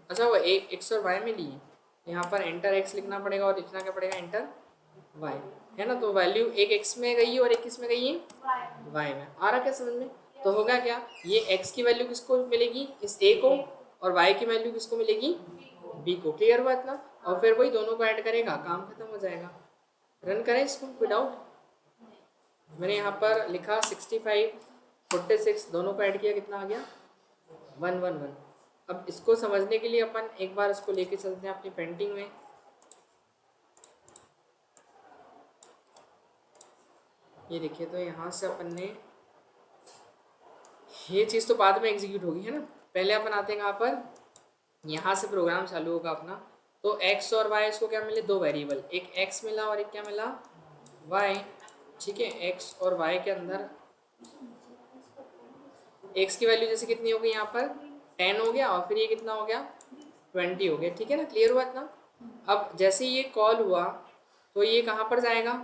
अच्छा वो एक्स और वाई में लिए, यहाँ पर एंटर एक्स लिखना पड़ेगा और लिखना क्या पड़ेगा एंटर वाई, है ना। तो वैल्यू एक एक्स में गई है और एक किस में गई है, वाई में। आ रहा क्या समझ में। तो होगा क्या, ये एक्स की वैल्यू किसको मिलेगी, इस ए को, और वाई की वैल्यू किसको मिलेगी, बी को। क्लियर हुआ इतना। और फिर वही दोनों को ऐड करेगा, काम खत्म हो जाएगा। रन करें इसको विदाउट, मैंने यहाँ पर लिखा 65, 46, दोनों को ऐड किया, कितना आ गया 111। अब इसको समझने के लिए अपन एक बार इसको लेके चलते हैं अपनी पेंटिंग में। ये देखिए, तो यहाँ से अपन ने ये चीज़ तो बाद में एग्जीक्यूट होगी, है ना। पहले अपन आते हैं कहाँ पर, यहाँ से प्रोग्राम चालू होगा अपना। तो x और y इसको क्या मिले, दो वेरिएबल, एक x मिला और एक क्या मिला y, ठीक है। x और y के अंदर x की वैल्यू जैसे कितनी हो गई यहाँ पर 10 हो गया, और फिर ये कितना हो गया 20 हो गया, ठीक है ना। क्लियर हुआ इतना। अब जैसे ये कॉल हुआ तो ये कहाँ पर जाएगा,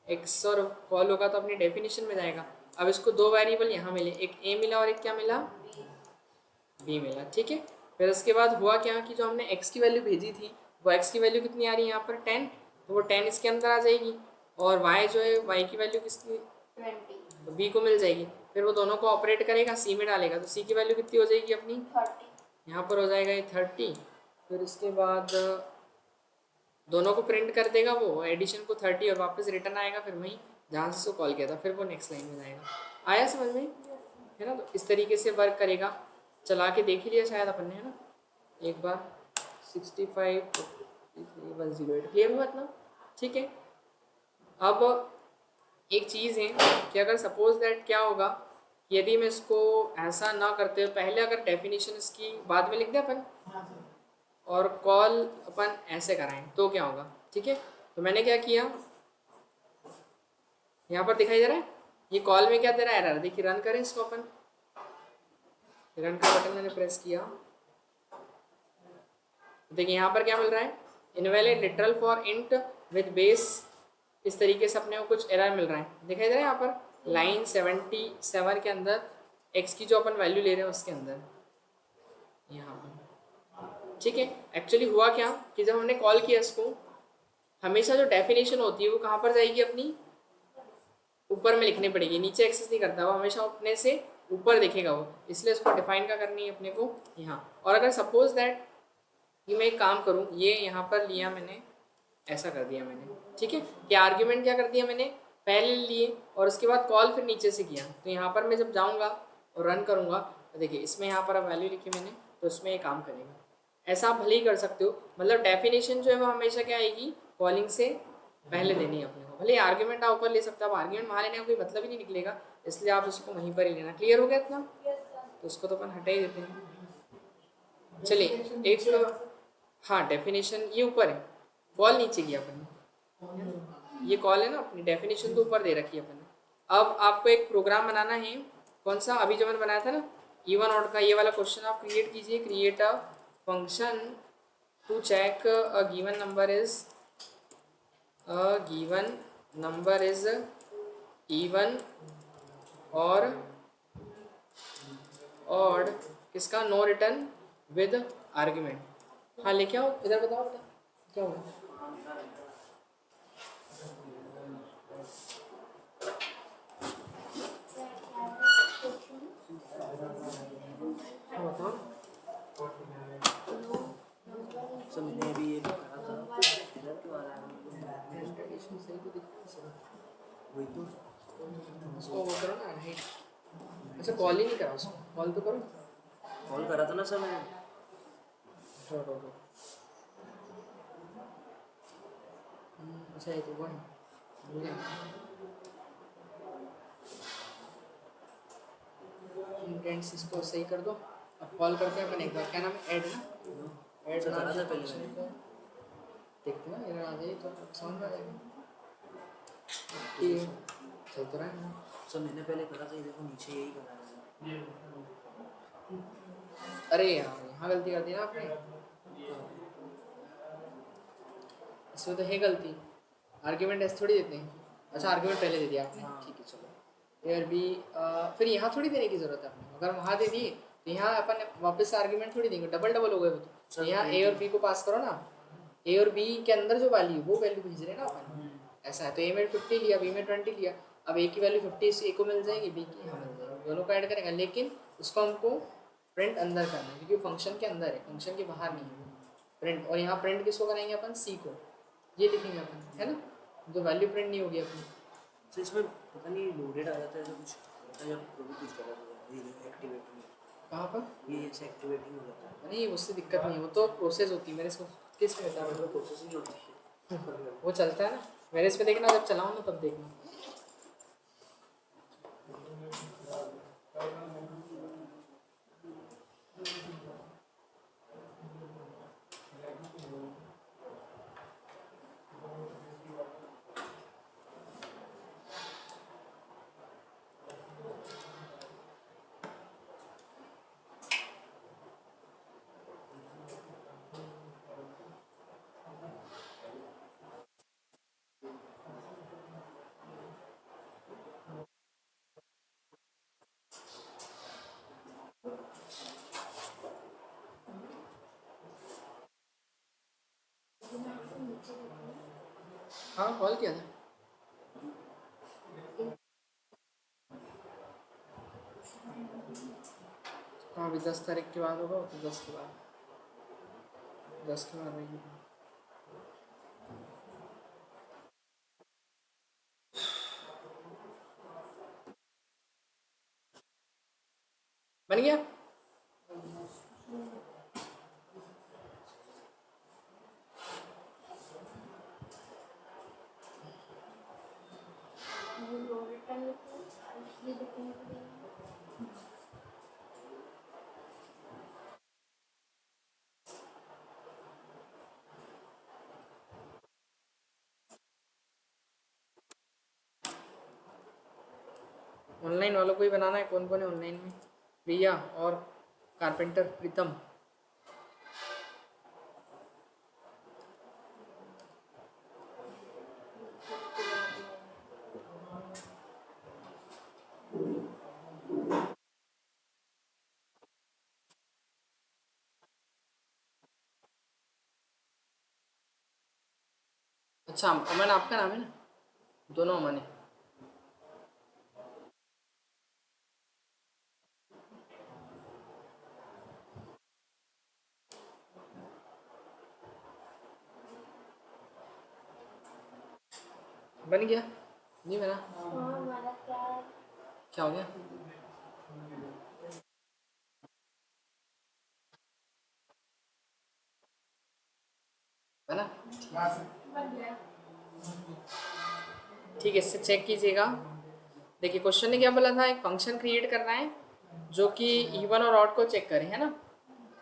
x और कॉल होगा तो अपनी डेफिनेशन में जाएगा। अब इसको दो वेरिएबल यहाँ मिले, एक a मिला और एक क्या मिला b मिला, ठीक है। फिर उसके बाद हुआ क्या कि जो हमने x की वैल्यू भेजी थी वो x की वैल्यू कितनी आ रही है यहाँ पर 10, तो वो 10 इसके अंदर आ जाएगी, और y जो है y की वैल्यू किसकी 20 b को मिल जाएगी। फिर वो दोनों को ऑपरेट करेगा, c में डालेगा, तो c की वैल्यू कितनी हो जाएगी अपनी 30 यहाँ पर हो जाएगा ये 30। फिर उसके बाद दोनों को प्रिंट कर देगा वो एडिशन को 30, और वापस रिटर्न आएगा फिर वहीं जहाँ से उसको कॉल किया था, फिर वो नेक्स्ट लाइन में जाएगा। आया समझ में, है ना। तो इस तरीके से वर्क करेगा। चला के देख ही लिया शायद अपन ने, है ना, एक बार 65, 108। क्लियर हुआ इतना, ठीक है। अब एक चीज़ है कि अगर सपोज दैट क्या होगा, यदि मैं इसको ऐसा ना करते हुए पहले अगर डेफिनेशन इसकी बाद में लिख दे अपन और कॉल अपन ऐसे कराएं तो क्या होगा, ठीक है। तो मैंने क्या किया, यहाँ पर दिखाई दे रहा है ये कॉल में क्या दे रहा है एरर, देखिए रन करें इसको अपन, रन का बटन मैंने प्रेस किया, देखिए यहाँ पर क्या मिल रहा है, invalid literal for int with base, इस तरीके से अपने को कुछ एरर मिल रहा है, दिखाई दे रहा है यहाँ पर लाइन 77 के अंदर x की जो अपन वैल्यू ले रहे हैं उसके अंदर यहाँ पर, ठीक है। एक्चुअली हुआ क्या कि जब हमने कॉल किया इसको, हमेशा जो डेफिनेशन होती है वो कहाँ पर जाएगी अपनी, ऊपर में लिखनी पड़ेगी, नीचे एक्सेस नहीं करता वो, हमेशा अपने से ऊपर दिखेगा वो, इसलिए उसको डिफाइन का करनी है अपने को यहाँ। और अगर सपोज दैट कि मैं एक काम करूँ, ये यहाँ पर लिया मैंने, ऐसा कर दिया मैंने, ठीक है, कि आर्ग्यूमेंट क्या कर दिया मैंने पहले लिए और उसके बाद कॉल फिर नीचे से किया, तो यहाँ पर मैं जब जाऊँगा और रन करूँगा तो देखिए इसमें यहाँ पर अब वैल्यू लिखी मैंने, तो इसमें ये काम करेगा। ऐसा आप भले ही कर सकते हो, मतलब डेफिनेशन जो है वो हमेशा क्या आएगी, कॉलिंग से पहले देनी है अपने को। भले आर्ग्यूमेंट आप ऊपर ले सकते हो, आप आर्ग्यूमेंट वहाँ लेने का कोई मतलब ही नहीं निकलेगा, इसलिए आप उसको वहीं पर ही लेना। क्लियर हो गया इतना, तो उसको तो अपन हटा ही देते हैं। चलिए एक, हाँ डेफिनेशन ये ऊपर है, कॉल नीचे किया अपन ने, ये कॉल है ना अपनी, डेफिनेशन तो ऊपर दे रखी है अपन ने। अब आपको एक प्रोग्राम बनाना है, कौन सा, अभी जो मैंने बनाया था ना इवन ऑड का, ये वाला क्वेश्चन आप क्रिएट कीजिए, create a function to check a given number is even और ऑड, किसका, नो रिटर्न विद आर्ग्यूमेंट। हाँ लेके आओ इधर, बताओ बेटा क्या हुआ। हाँ बताओ। मैंने भी ये करा था, एरर क्यों आ रहा है? सही तो दिख रहा है, वही तो उसको वो करो ना, राइट। अच्छा कॉल ही नहीं करा उसको, कॉल तो करो। कॉल करा था ना सर मैंने। अच्छा ये तो वो है भूल गया। इंटेंट्स इसको सही कर दो। अब कॉल करते हैं अपन एक बार, क्या नाम है, ऐड ना, ऐड सर नाम करा से था पहले फंक्शन मैंने। को देखते हैं एरर आ जाए तो समझ में आ जाएगा कि सही तो रहा है। सर मैंने पहले करा था, ये देखो नीचे यही करा है। अरे यार यहाँ गलती कर दी ना आपने, इसमें तो है गलती, आर्ग्यूमेंट ऐसे थोड़ी देते हैं। अच्छा आर्ग्यूमेंट पहले दे दिया आपने, हाँ। ठीक है चलो। एयर बी फिर यहाँ थोड़ी देने की ज़रूरत है अपने, अगर वहाँ दे दिए तो यहाँ अपन वापस आर्ग्यूमेंट थोड़ी देंगे, डबल डबल हो गए वो तो सर, यहाँ ए और बी को पास करो ना, ए और बी के अंदर जो वैल्यू वो वैल्यू भेज रहे हैं ना अपन, ऐसा है। तो ए में 50 लिया, बी में 20 लिया, अब ए की वैल्यू 50 ए को मिल जाएगी, बी की यहाँ मिल जाएगी, दोनों को ऐड करेंगे, लेकिन उसको हमको प्रिंट अंदर करना है क्योंकि फंक्शन के अंदर है, फंक्शन के बाहर नहीं है प्रिंट। और यहाँ प्रिंट किसको कराएंगे अपन, सी को, ये लिखेंगे अपन, है ना, तो वैल्यू प्रिंट नहीं होगी अपनी। सर इसमें पता नहीं लोडेड आ जाता है, ऐसा कुछ होता है जब कभी कुछ करा था, ये एक्टिवेटिंग, कहाँ पर, ये ऐसे एक्टिवेटिंग हो जाता है। नहीं उससे दिक्कत नहीं है, वो तो प्रोसेस होती है, मेरे इसको किस में होता है, प्रोसेसिंग होती है। वो चलता है ना, मेरे इस पे देखना, जब चलाऊँ ना तब देखना। हाँ कॉल किया था, हाँ अभी 10 तारीख के बाद होगा, तो 10 के बाद, 10 के बाद रहेगी। बन गया, वो लोडेड करने को ये देखने पड़ेगा। ऑनलाइन वालों को ही बनाना है, कौन कौन है ऑनलाइन में, प्रिया और कारपेंटर प्रीतम। अच्छा अमन आपका नाम है ना, दोनों अमन है। बन गया, नहीं बना, हाँ हमारा क्या है? क्या हो गया, बना, बन गया। ठीक है, इससे चेक कीजिएगा। देखिए क्वेश्चन ने क्या बोला था, एक फंक्शन क्रिएट करना है जो कि इवन और ऑड को चेक करे, है ना,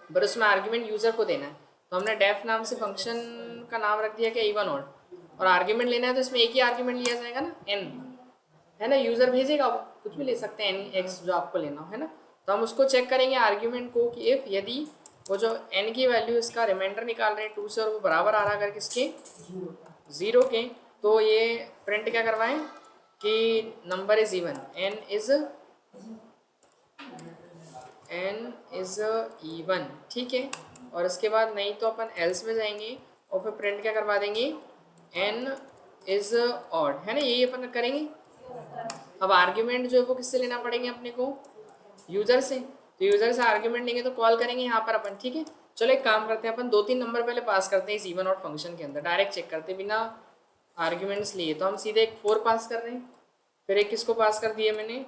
पर उसमें आर्ग्यूमेंट यूज़र को देना है। तो हमने डेफ नाम से फंक्शन का नाम रख दिया कि इवन ऑड, और आर्ग्यूमेंट लेना है तो इसमें एक ही आर्ग्यूमेंट लिया जाएगा ना, एन, है ना, यूज़र भेजेगा, वो कुछ भी ले सकते हैं, एन एक्स जो आपको लेना हो, है ना। तो हम उसको चेक करेंगे आर्ग्यूमेंट को कि इफ़ यदि वो जो एन की वैल्यू इसका रिमाइंडर निकाल रहे हैं 2 से और वो बराबर आ रहा अगर किसके, 0 के, तो ये प्रिंट क्या करवाएं कि number is even, N is even, ठीक है। और इसके बाद नहीं तो अपन एल्स में जाएंगे और फिर प्रिंट क्या करवा देंगे, एन इज ऑड, है ना, यही अपन करेंगे। अब आर्ग्यूमेंट जो है वो किससे लेना पड़ेंगे अपने को, यूज़र से, तो यूज़र से आर्ग्यूमेंट लेंगे तो कॉल करेंगे यहाँ पर अपन, ठीक है। चलो एक काम करते हैं, अपन 2-3 नंबर पहले पास करते हैं इस इवन ऑड फंक्शन के अंदर, डायरेक्ट चेक करते बिना आर्ग्यूमेंट्स लिए। तो हम सीधे एक 4 पास कर रहे हैं, फिर एक किसको पास कर दिया मैंने,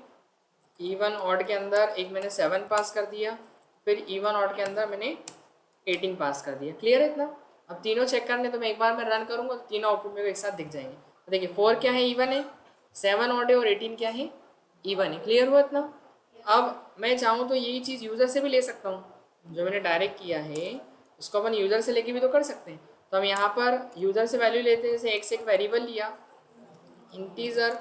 इवन ऑड के अंदर एक मैंने 7 पास कर दिया, फिर इवन ऑड के अंदर मैंने 18 पास कर दिया। क्लियर है इतना, अब तीनों चेक करने तो मैं एक बार में रन करूँगा तो तीनों आउटपुट मेरे को एक साथ दिख जाएंगे। तो देखिए 4 क्या है, इवन है, 7 ऑड है और 18 क्या है, इवन है। क्लियर हुआ इतना? अब मैं चाहूँ तो यही चीज़ यूज़र से भी ले सकता हूँ, जो मैंने डायरेक्ट किया है उसको अपन यूज़र से लेके भी तो कर सकते हैं। तो हम यहाँ पर यूज़र से वैल्यू लेते हैं, जैसे एक्स एक वेरिएबल लिया, इंटीजर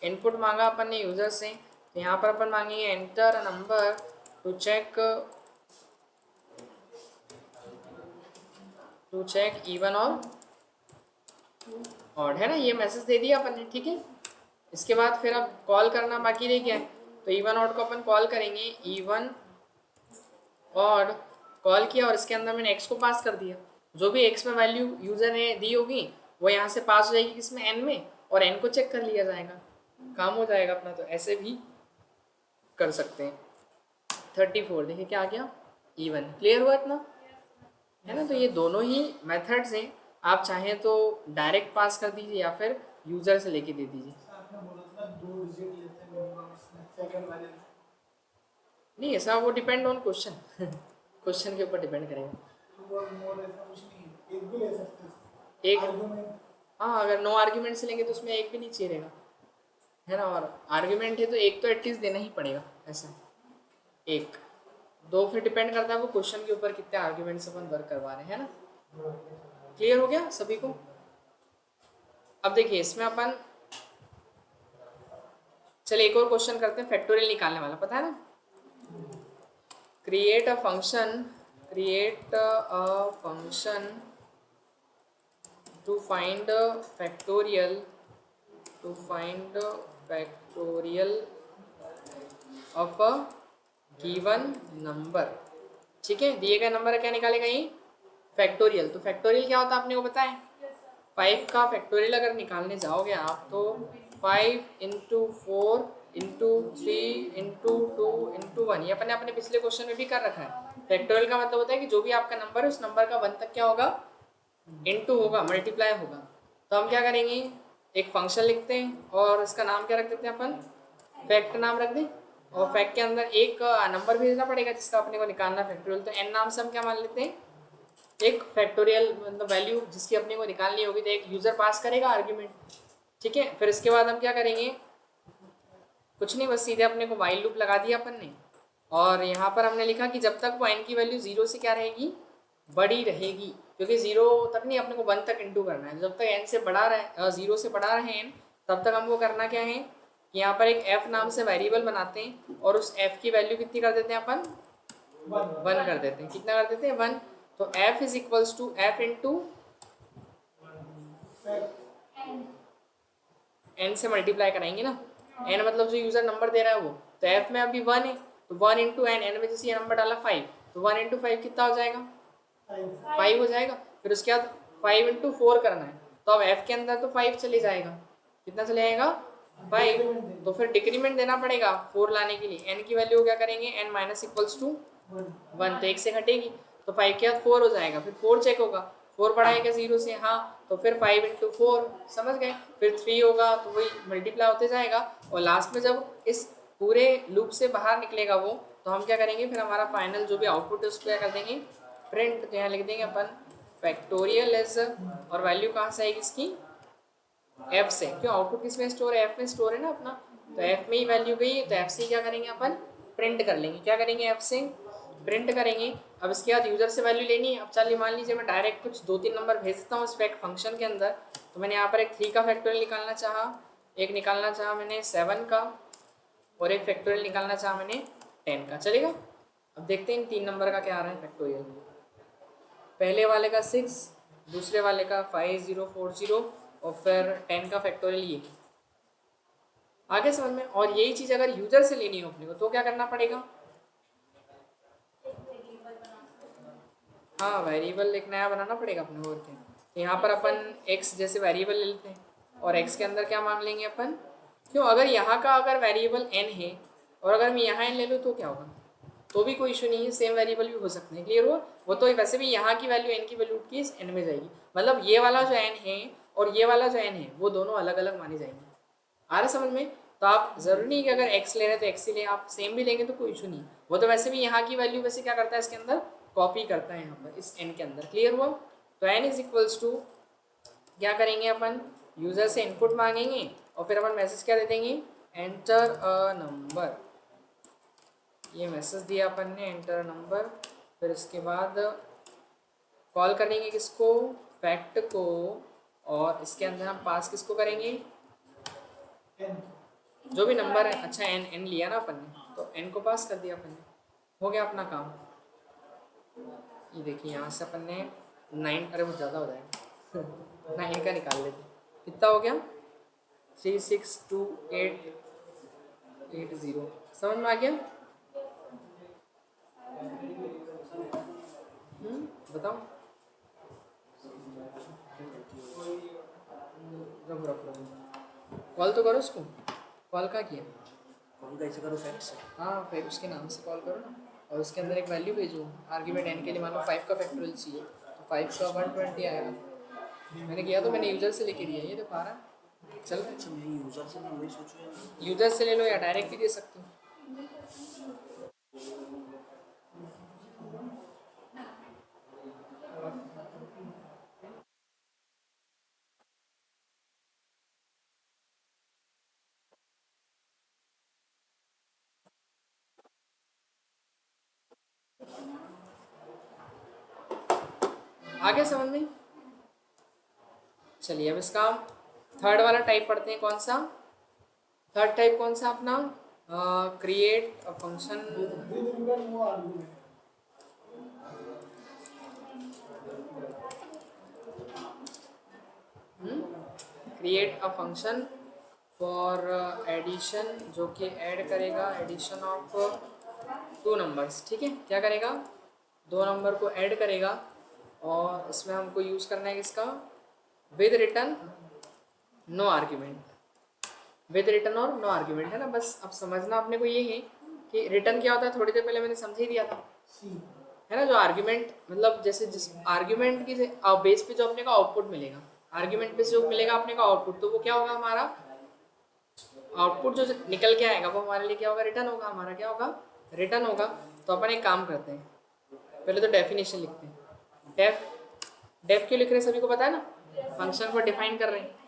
इनपुट मांगा अपन ने यूज़र से, तो यहाँ पर अपन मांगेंगे enter number to check even और ऑड, है ना, ये मैसेज दे दिया अपन ने। ठीक है, इसके बाद फिर अब कॉल करना बाकी रह गया है, तो इवन ऑड को अपन कॉल करेंगे, इवन ऑड कॉल किया और इसके अंदर मैंने एक्स को पास कर दिया। जो भी एक्स में वैल्यू यूज़र ने दी होगी वो यहाँ से पास हो जाएगी किसमें, एन में, और एन को चेक कर लिया जाएगा, काम हो जाएगा अपना। तो ऐसे भी कर सकते हैं। 34 देखिए क्या आ गया, इवन। क्लियर हुआ इतना, है ना? तो ये दोनों ही मेथड्स हैं, आप चाहें तो डायरेक्ट पास कर दीजिए या फिर यूज़र से लेके दे दीजिए। आपने बोला था 2 डिजिट लेते हैं मिनिमम इसमें सेकंड वाले में। नहीं ऐसा, वो डिपेंड ऑन क्वेश्चन क्वेश्चन के ऊपर डिपेंड करेगा। टू और मोर ऐसा कुछ नहीं है, एक भी ले सकते हैं। एक, आर्गुमेंट हाँ, अगर नो आर्ग्यूमेंट से लेंगे तो उसमें एक भी नहीं चाहिए रहेगा, है ना? और आर्ग्यूमेंट है तो एक तो एटलीस्ट देना ही पड़ेगा, ऐसा एक दो फिर डिपेंड करता है वो क्वेश्चन के ऊपर कितने आर्ग्यूमेंट्स अपन वर्क करवा रहे हैं, है ना? क्लियर हो गया सभी को? अब देखिए इसमें अपन, चलिए एक और क्वेश्चन करते हैं, फैक्टोरियल निकालने वाला, पता है ना? Create a function to find factorial of a given number। ठीक है, दिए गए नंबर का क्या निकालेगा ये, फैक्टोरियल। तो फैक्टोरियल क्या होता है आपने को पता है? 5 का फैक्टोरियल अगर निकालने जाओगे आप तो 5 × 4 × 3 × 2 × 1, ये अपने अपने पिछले क्वेश्चन में भी कर रखा है। फैक्टोरियल का मतलब होता है कि जो भी आपका नंबर है उस नंबर का 1 तक क्या होगा, इनटू होगा, मल्टीप्लाई होगा। तो हम क्या करेंगे, एक फंक्शन लिखते हैं और इसका नाम क्या रख देते हैं अपन, फैक्ट नाम रख दें, और फैक्ट के अंदर एक नंबर भेजना पड़ेगा जिसका अपने को निकालना फैक्टोरियल। तो एन नाम से हम क्या मान लेते हैं, एक फैक्टोरियल मतलब वैल्यू जिसकी अपने को निकालनी होगी, तो एक यूज़र पास करेगा आर्ग्यूमेंट। ठीक है, फिर इसके बाद हम क्या करेंगे, कुछ नहीं, बस सीधे अपने को वाइल लूप लगा दिया अपन ने, और यहाँ पर हमने लिखा कि जब तक वो एन की वैल्यू 0 से क्या रहेगी, बड़ी रहेगी, क्योंकि 0 तक नहीं, अपने को 1 तक इंटू करना है। जब तक एन से बड़ा रहे, 0 से बड़ा रहे एन, तब तक हमको करना क्या है, यहाँ पर एक f नाम से वेरिएबल बनाते हैं और उस f की वैल्यू कितनी कर देते हैं अपन, 1 कर देते हैं। कितना कर देते हैं, 1। तो f is equals to f into n से मल्टीप्लाई कराएंगे ना, n मतलब जो यूजर नंबर दे रहा है वो, तो f में अभी 1 है, तो 1 इंटू n, n में जैसे ये नंबर डाला 5, तो 1 इंटू 5 कितना हो जाएगा, 5 हो जाएगा। फिर उसके बाद 5 इंटू 4 करना है, तो अब f के अंदर तो 5 चले जाएगा, कितना चले जाएगा, 5। तो फिर डिक्रीमेंट देना पड़ेगा 4 लाने के लिए, n की वैल्यू क्या करेंगे, n माइनस इक्वल्स टू 1, तो 1 से घटेगी, तो 5 के बाद 4 हो जाएगा, फिर 4 चेक होगा, 4 बड़ा है क्या 0 से, हाँ, तो फिर 5 इंटू 4, समझ गए, फिर 3 होगा, तो वही मल्टीप्लाई होते जाएगा, और लास्ट में जब इस पूरे लूप से बाहर निकलेगा वो, तो हम क्या करेंगे, फिर हमारा फाइनल जो भी आउटपुट है उसको क्या कर देंगे, प्रिंट। तो यहाँ लिख देंगे अपन फैक्टोरियल एज, और वैल्यू कहाँ से आएगी इसकी, f से, क्यों आउटपुट किस में स्टोर है, f में स्टोर है ना अपना, तो f में ही वैल्यू गई है, तो f से क्या करेंगे अपन, प्रिंट कर लेंगे। क्या करेंगे, f से प्रिंट करेंगे। अब इसके बाद यूज़र से वैल्यू लेनी है। अब चलिए मान लीजिए मैं डायरेक्ट कुछ 2-3 नंबर भेजता हूँ इस फैक्ट फंक्शन के अंदर, तो मैंने यहाँ पर एक 3 का फैक्टोरियल निकालना चाहा, एक निकालना चाहा मैंने 7 का, और एक फैक्टोरियल निकालना चाहा मैंने 10 का, चलेगा। अब देखते हैं इन 3 नंबर का क्या आ रहा है फैक्टोरियल। पहले वाले का 6, दूसरे वाले का 5040, और फिर 10 का फैक्टोरियल ये आगे समझ में। और यही चीज़ अगर यूज़र से लेनी हो अपने को, तो क्या करना पड़ेगा, हाँ, वेरिएबल एक नया बनाना पड़ेगा अपने को। तो यहाँ पर अपन x जैसे वेरिएबल ले लेते हैं, और x के अंदर क्या मांग लेंगे अपन, क्यों, अगर यहाँ का अगर वेरिएबल n है और अगर मैं यहाँ n ले लूँ तो क्या होगा, तो भी कोई इशू नहीं है, सेम वेरिएबल भी हो सकते हैं। क्लियर हुआ, वो तो वैसे भी यहाँ की वैल्यू n की वैल्यू की n में जाएगी, मतलब ये वाला जो n है और ये वाला जो n है वो दोनों अलग अलग माने जाएंगे। आ रहा समझ में। तो आप जरूरी नहीं कि अगर x ले रहे हैं तो x ही लें, आप सेम भी लेंगे तो कोई इशू नहीं, वो तो वैसे भी यहाँ की वैल्यू वैसे क्या करता है इसके अंदर, कॉपी करता है यहाँ पर इस n के अंदर। क्लियर हुआ, तो n इज इक्वल्स टू क्या करेंगे अपन, यूज़र से इनपुट मांगेंगे और फिर अपन मैसेज क्या दे देंगे, एंटर अ नंबर। ये मैसेज दिया अपन ने, एंटर नंबर। फिर इसके बाद कॉल करेंगे किसको, फैक्ट को, और इसके अंदर हम पास किसको करेंगे, n जो भी नंबर है। अच्छा एन एन लिया ना अपन ने, तो एन को पास कर दिया अपन ने, हो गया अपना काम। ये देखिए यहाँ से अपन ने 9, अरे वो ज़्यादा हो जाएगा 9 का निकाल लेते, कितना हो गया 3628880। समझ में आ गया? बताओ। रख कॉल तो करो उसको, कॉल का किया, कॉल कैसे करो फैक्ट से? हाँ फिर उसके नाम से कॉल करो ना, और उसके अंदर एक वैल्यू भेजो आर्ग्यूमेंट n के लिए। मान लो 5 का फैक्टोरियल चाहिए तो 5 का 120 आएगा। मैंने किया तो मैंने यूज़र से लेके दिया, ये तो पा रहा चल रहा है। अच्छा मैं यूज़र से मैं वही सोचूँ यार। यूज़र से ले लो या डायरेक्ट भी दे सकते हो। आगे समझ में? चलिए अब इसका थर्ड वाला टाइप पढ़ते हैं। कौन सा थर्ड टाइप, कौन सा अपना, create a function with return no argument. Create a function for addition, जो कि ऐड करेगा एडिशन ऑफ 2 नंबर्स। ठीक है, क्या करेगा, 2 नंबर को ऐड करेगा, और इसमें हमको यूज़ करना है किसका, with return no argument. With return और नो आर्ग्यूमेंट है ना। बस अब समझना अपने को ये है कि रिटर्न क्या होता है, थोड़ी देर पहले मैंने समझ ही दिया था, C है ना। जो आर्ग्यूमेंट मतलब जैसे जिस आर्ग्यूमेंट की बेस पे जो अपने को आउटपुट मिलेगा, आर्ग्यूमेंट पे जो मिलेगा अपने को आउटपुट, तो वो क्या होगा, हमारा आउटपुट जो निकल के आएगा वो हमारे लिए क्या होगा, रिटर्न होगा। हमारा क्या होगा, रिटर्न होगा। तो अपन एक काम करते हैं, पहले तो डेफिनेशन लिखते हैं। डेफ डेफ क्यों लिख रहे हैं, सभी को पता है ना, फंक्शन को डिफाइन कर रहे हैं।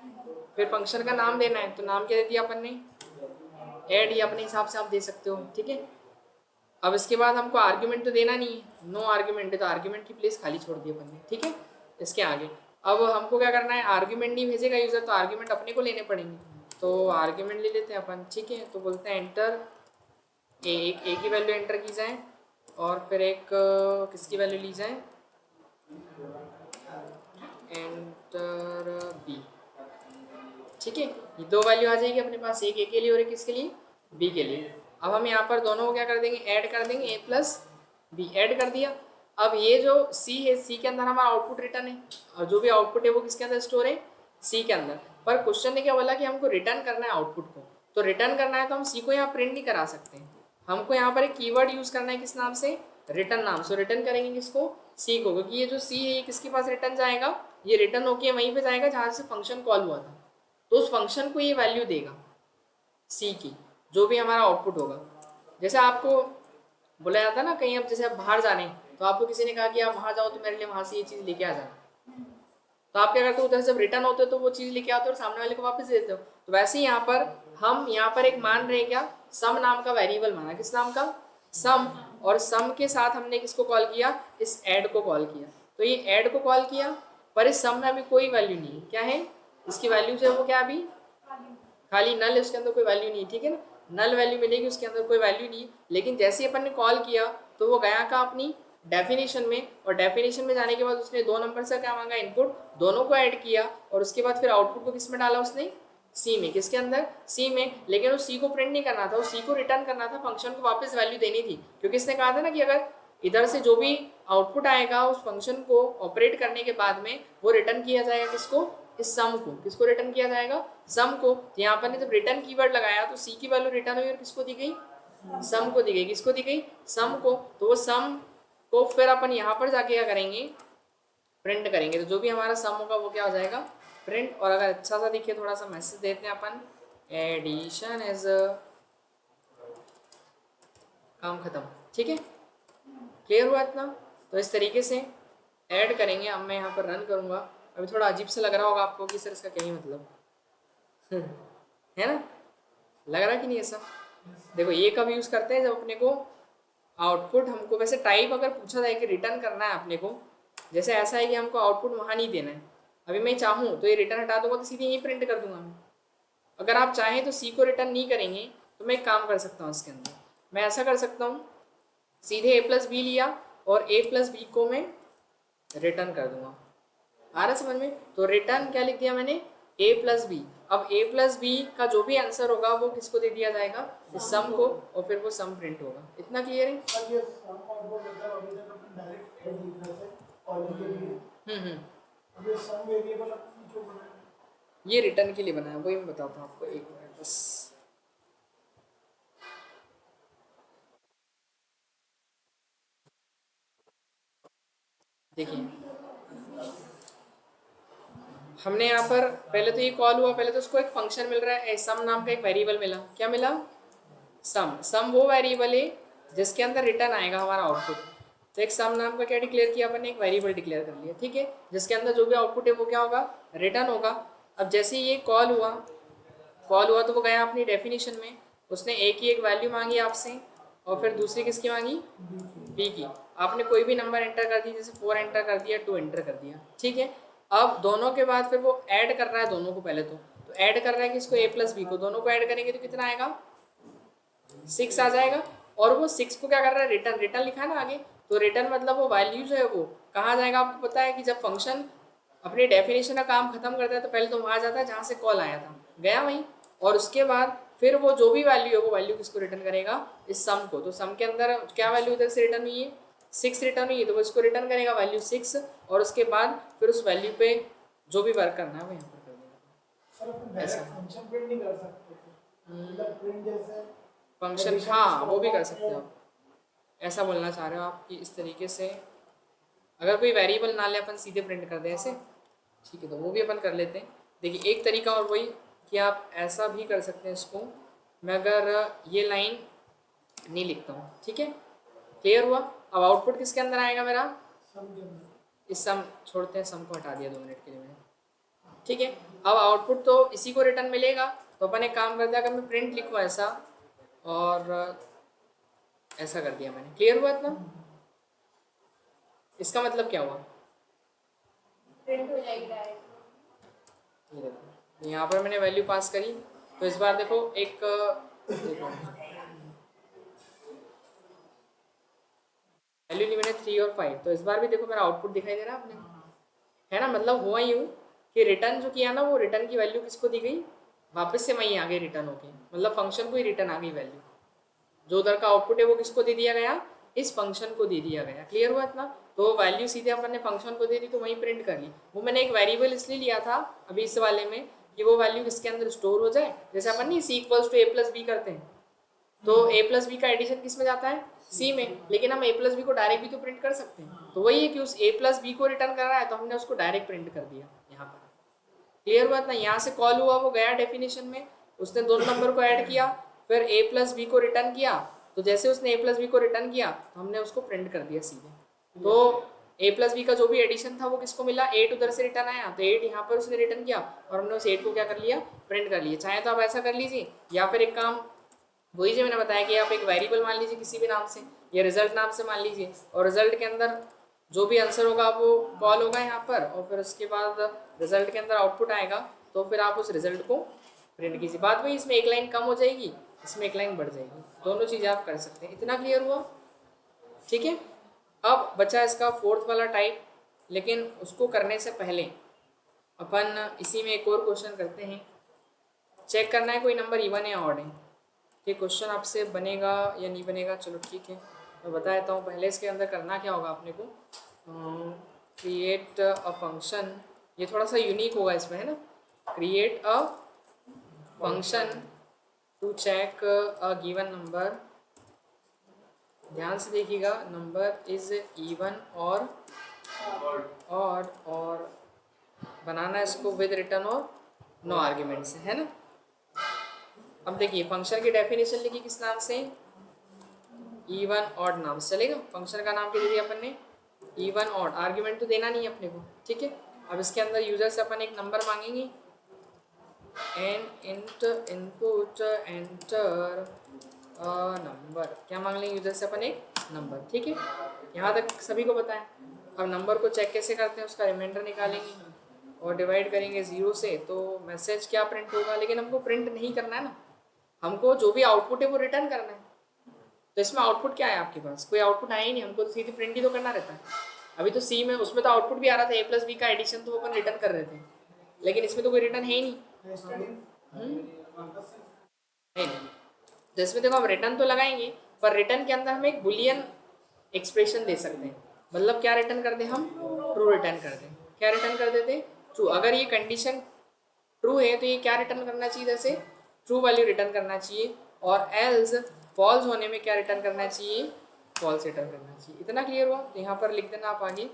फिर फंक्शन का नाम देना है, तो नाम क्या दे दिया अपन ने, ऐड, या अपने हिसाब से आप दे सकते हो। ठीक है, अब इसके बाद हमको आर्ग्यूमेंट तो देना नहीं है, नो आर्ग्यूमेंट है, तो आर्ग्यूमेंट की प्लेस खाली छोड़ दी अपन ने। ठीक है, इसके आगे अब हमको क्या करना है, आर्ग्यूमेंट नहीं भेजेगा यूज़र, तो आर्ग्यूमेंट अपने को लेने पड़ेंगे। तो आर्ग्यूमेंट ले लेते हैं अपन। ठीक है, तो बोलते हैं एंटर एक ही वैल्यू एंटर की जाए, और फिर एक किसकी वैल्यू ली जाए, एंटर बी। ठीक है, ये 2 वैल्यू आ जाएगी अपने पास, एक ए के लिए और एक किसके लिए, बी के लिए। अब हम यहाँ पर दोनों को क्या कर देंगे, ऐड कर देंगे, ए प्लस बी ऐड कर दिया। अब ये जो सी है, सी के अंदर हमारा आउटपुट रिटर्न है, और जो भी आउटपुट है वो किसके अंदर स्टोर है, सी के अंदर। पर क्वेश्चन ने क्या बोला कि हमको रिटर्न करना है आउटपुट को, तो रिटर्न करना है तो हम सी को यहाँ प्रिंट नहीं करा सकते, हमको यहाँ पर एक कीवर्ड यूज़ करना है, किस नाम से, रिटर्न नाम से। रिटर्न करेंगे किसको, सी को, क्योंकि ये जो सी है ये किसके पास रिटर्न जाएगा, ये रिटर्न होके वहीं पे जाएगा जहाँ से फंक्शन कॉल हुआ था। तो उस फंक्शन को ये वैल्यू देगा सी की, जो भी हमारा आउटपुट होगा। जैसे आपको बोला जाता ना कहीं, अब जैसे आप बाहर जा रहे हैं, तो आपको किसी ने कहा कि आप वहाँ जाओ तो मेरे लिए वहाँ से ये चीज़ लेके आ जाना, तो आप क्या करते हो, उधर से रिटर्न होते हो तो वो चीज़ लेके आते हो और सामने वाले को वापस दे देते हो। तो वैसे ही यहाँ पर हम यहाँ पर एक मान रहे हैं क्या, सम नाम का वेरिएबल माना, किस नाम का, सम। और सम के साथ हमने किसको कॉल किया, इस ऐड को कॉल किया। तो ये ऐड को कॉल किया, पर इस सम में अभी कोई वैल्यू नहीं है, क्या है, इसकी वैल्यू जो है वो क्या, अभी खाली नल है, उसके अंदर कोई वैल्यू नहीं है। ठीक है ना, नल वैल्यू मिलेगी, उसके अंदर कोई वैल्यू नहीं है। लेकिन जैसे ही अपन ने कॉल किया तो वो गया का अपनी डेफिनेशन में, और डेफिनेशन में जाने के बाद उसने 2 नंबर से क्या मांगा, इनपुट, दोनों को ऐड किया, और उसके बाद फिर आउटपुट को किस में डाला उसने, सी में। किसके अंदर, सी में। लेकिन उस सी को प्रिंट नहीं करना था, उस सी को रिटर्न करना था, फंक्शन को वापस वैल्यू देनी थी, क्योंकि इसने कहा था ना कि अगर इधर से जो भी आउटपुट आएगा उस फंक्शन को ऑपरेट करने के बाद में वो रिटर्न किया जाएगा किसको, इस सम को। किसको रिटर्न किया जाएगा, सम को। तो यहाँ पर ने जब रिटर्न कीवर्ड लगाया तो सी की वैल्यू रिटर्न हुई और किसको दी गई, सम को दी गई। किसको दी गई, सम को। तो वो सम को फिर अपन यहाँ पर जाके क्या करेंगे, प्रिंट करेंगे। तो जो भी हमारा सम होगा वो क्या हो जाएगा, प्रिंट। और अगर अच्छा सा दिखे, थोड़ा सा मैसेज देते हैं अपन, एडिशन एज काम खत्म। ठीक है, क्लियर हुआ इतना। तो इस तरीके से ऐड करेंगे। अब मैं यहाँ पर रन करूँगा। अभी थोड़ा अजीब सा लग रहा होगा आपको कि सर इसका क्या ही मतलब है ना, लग रहा है कि नहीं ऐसा? देखो ये कब यूज़ करते हैं, जब अपने को आउटपुट, हमको वैसे टाइप अगर पूछा जाए कि रिटर्न करना है अपने को, जैसे ऐसा है कि हमको आउटपुट वहाँ नहीं देना है, अभी मैं चाहूँ तो ये रिटर्न हटा दूंगा तो सीधे यहीं प्रिंट कर दूंगा मैं। अगर आप चाहें तो सी को रिटर्न नहीं करेंगे तो मैं एक काम कर सकता हूँ इसके अंदर, मैं ऐसा कर सकता हूँ, सीधे a+b लिया और a+b को मैं रिटर्न कर दूंगा। आ रहा समझ में? तो रिटर्न क्या लिख दिया मैंने, a+b। अब a+b का जो भी आंसर होगा वो किसको दे दिया जाएगा, इस सम को, और फिर वो सम प्रिंट होगा। इतना क्लियर है? सर ये सम और वो मतलब अभी तक अपन डायरेक्ट ऐड लिख रहे थे कॉलम के लिए। अब ये सम वेरिएबल अपन जो बनाया ये रिटर्न के लिए बनाया, वही मैं बताता हूँ आपको, एक मिनट बस। देखिए हमने यहाँ पर पहले तो ये कॉल हुआ, पहले तो उसको एक फंक्शन मिल रहा है, सम नाम का एक वेरिएबल मिला। क्या मिला? सम। सम वो वेरिएबल है जिसके अंदर रिटर्न आएगा हमारा आउटपुट। तो एक सम नाम का क्या डिक्लेयर किया अपन ने, एक वेरिएबल डिक्लेयर कर लिया, ठीक है, जिसके अंदर जो भी आउटपुट है वो क्या होगा, रिटर्न होगा। अब जैसे ये कॉल हुआ तो वो गया अपनी डेफिनेशन में, उसने ए की एक वैल्यू मांगी आपसे और फिर दूसरी किसकी मांगी, बी की। आपने कोई भी नंबर एंटर कर दी, जैसे 4 एंटर कर दिया, 2 एंटर कर दिया, ठीक है। अब दोनों के बाद फिर वो ऐड कर रहा है दोनों को, पहले तो ऐड कर रहा है कि इसको a+b को, दोनों को ऐड करेंगे तो कितना आएगा, 6 आ जाएगा। और वो 6 को क्या कर रहा है, रिटर्न, रिटर्न लिखा है ना आगे, तो रिटर्न मतलब वो वैल्यू जो है वो कहाँ जाएगा आपको पता है कि जब फंक्शन अपनी डेफिनेशन का काम खत्म करता है तो पहले तो वहाँ जाता है जहाँ से कॉल आया था, गया वहीं, और उसके बाद फिर वो जो भी वैल्यू है वो वैल्यू किसको रिटर्न करेगा, इस सम को। तो सम के अंदर क्या वैल्यू इधर से रिटर्न हुई है, 6 रिटर्न हुई है, तो वो इसको रिटर्न करेगा वैल्यू 6, और उसके बाद फिर उस वैल्यू पे जो भी वर्क करना है वो यहाँ पर कर देगा। सर अपन डायरेक्ट फंक्शन प्रिंट नहीं कर सकते मतलब प्रिंट जैसे फंक्शन, हाँ वो भी कर सकते हो आप, ऐसा बोलना चाह रहे हो आप कि इस तरीके से अगर कोई वेरिएबल ना ले अपन सीधे प्रिंट कर दें ऐसे, ठीक है, तो वो भी अपन कर लेते हैं। देखिए एक तरीका और वही कि आप ऐसा भी कर सकते हैं इसको, मैं अगर ये लाइन नहीं लिखता हूँ, ठीक है, क्लियर हुआ। अब आउटपुट किसके अंदर आएगा मेरा, सम के अंदर। इस सम छोड़ते हैं, सम को हटा दिया 2 मिनट के लिए मैंने, ठीक है। अब आउटपुट तो इसी को रिटर्न मिलेगा, तो अपन एक काम करते हैं, अगर मैं प्रिंट लिखूँ ऐसा और ऐसा कर दिया मैंने, क्लियर हुआ इतना? इसका मतलब क्या हुआ, प्रिंट हो जाएगी डायरेक्ट। ये देखो यहाँ पर मैंने वैल्यू पास करी, तो इस बार देखो एक देखो वैल्यू ली मैंने 3 और 5, तो इस बार भी देखो मेरा आउटपुट दिखाई दे रहा है आपने, है ना। मतलब हुआ यूँ कि रिटर्न जो किया ना, वो रिटर्न की वैल्यू किसको दी गई, वापस से वहीं आ गई रिटर्न होके, मतलब फंक्शन को ही रिटर्न आ गई वैल्यू, जो उधर का आउटपुट है वो किसको दे दिया गया, इस फंक्शन को दे दिया गया। क्लियर हुआ इतना? तो वैल्यू सीधे अपन ने फंक्शन को दे दी तो वहीं प्रिंट कर ली। वो मैंने एक वेरिएबल इसलिए लिया था अभी इस वाले में कि वो वैल्यू किसके अंदर स्टोर हो जाए, जैसे अपन नहीं c = a+b करते हैं, तो a+b का एडिशन किस में जाता है, c में, लेकिन हम a+b को डायरेक्ट भी तो प्रिंट कर सकते हैं। तो वही है कि उस a+b को रिटर्न कर रहा है तो हमने उसको डायरेक्ट प्रिंट कर दिया यहाँ पर। क्लियर हुआ इतना? यहाँ से कॉल हुआ, वो गया डेफिनेशन में, उसने दोनों नंबर को ऐड किया, फिर a+b को रिटर्न किया, तो जैसे उसने a+b को रिटर्न किया तो हमने उसको प्रिंट कर दिया सीधे। तो a+b का जो भी एडिशन था वो किसको मिला, 8 उधर से रिटर्न आया, तो 8 यहाँ पर उसने रिटर्न किया और हमने उस 8 को क्या कर लिया, प्रिंट कर लिया। चाहे तो आप ऐसा कर लीजिए, या फिर एक काम वही जो मैंने बताया कि आप एक वेरिएबल मान लीजिए किसी भी नाम से, या रिजल्ट नाम से मान लीजिए, और रिजल्ट के अंदर जो भी आंसर होगा वो कॉल होगा यहाँ पर, और फिर उसके बाद रिजल्ट के अंदर आउटपुट आएगा, तो फिर आप उस रिजल्ट को प्रिंट कीजिए। बात वही, इसमें एक लाइन कम हो जाएगी, इसमें एक लाइन बढ़ जाएगी, दोनों चीज़ें आप कर सकते हैं। इतना क्लियर हुआ? ठीक है। अब बचा इसका 4th वाला टाइप, लेकिन उसको करने से पहले अपन इसी में एक और क्वेश्चन करते हैं। चेक करना है कोई नंबर इवन है ऑड है, ये क्वेश्चन आपसे बनेगा या नहीं बनेगा। चलो ठीक है, मैं बता देता हूँ। पहले इसके अंदर करना क्या होगा अपने को, क्रिएट अ फंक्शन, ये थोड़ा सा यूनिक होगा इसमें, है ना। Create a function to check a given number, ध्यान से देखिएगा, नंबर इज इवन और ऑड, और बनाना इसको विद रिटर्न और नो आर्ग्यूमेंट से, है ना। अब देखिए फंक्शन की डेफिनेशन लिखी किस नाम से, इवन ऑड नाम से चलेगा। फंक्शन का नाम क्या दे दिया अपन ने, इवन ऑड, आर्ग्यूमेंट तो देना नहीं है अपने को, ठीक है। अब इसके अंदर यूजर से अपन एक नंबर मांगेंगे, N int input enter number, क्या मांग लेंगे यूजर से अपन, एक नंबर, ठीक है। यहाँ तक सभी को पता है। अब नंबर को चेक कैसे करते हैं, उसका रिमाइंडर निकालेंगे और डिवाइड करेंगे 0 से, तो मैसेज क्या प्रिंट होगा, लेकिन हमको प्रिंट नहीं करना है ना, हमको जो भी आउटपुट है वो रिटर्न करना है। तो इसमें आउटपुट क्या है आपके पास, कोई आउटपुट आया ही नहीं, हमको तो सीधे प्रिंट ही तो करना रहता है। अभी तो सी में उसमें तो आउटपुट भी आ रहा था a प्लस बी का एडिशन, तो वो अपन रिटर्न कर रहे थे, लेकिन इसमें तो कोई रिटर्न है ही नहीं। नहीं तो इसमें देखो, अब रिटर्न तो लगाएंगे, पर रिटर्न के अंदर हम एक बुलियन एक्सप्रेशन दे सकते हैं। मतलब क्या रिटर्न कर दें हम, ट्रू रिटर्न कर दें। क्या रिटर्न कर देते, ट्रू। अगर ये कंडीशन ट्रू है तो ये क्या रिटर्न करना चाहिए, जैसे ट्रू वैल्यू रिटर्न करना चाहिए, और एल्स फॉल्स होने में क्या रिटर्न करना चाहिए, फॉल्स रिटर्न करना चाहिए। इतना क्लियर हुआ। तो यहाँ पर लिख देना आप आगे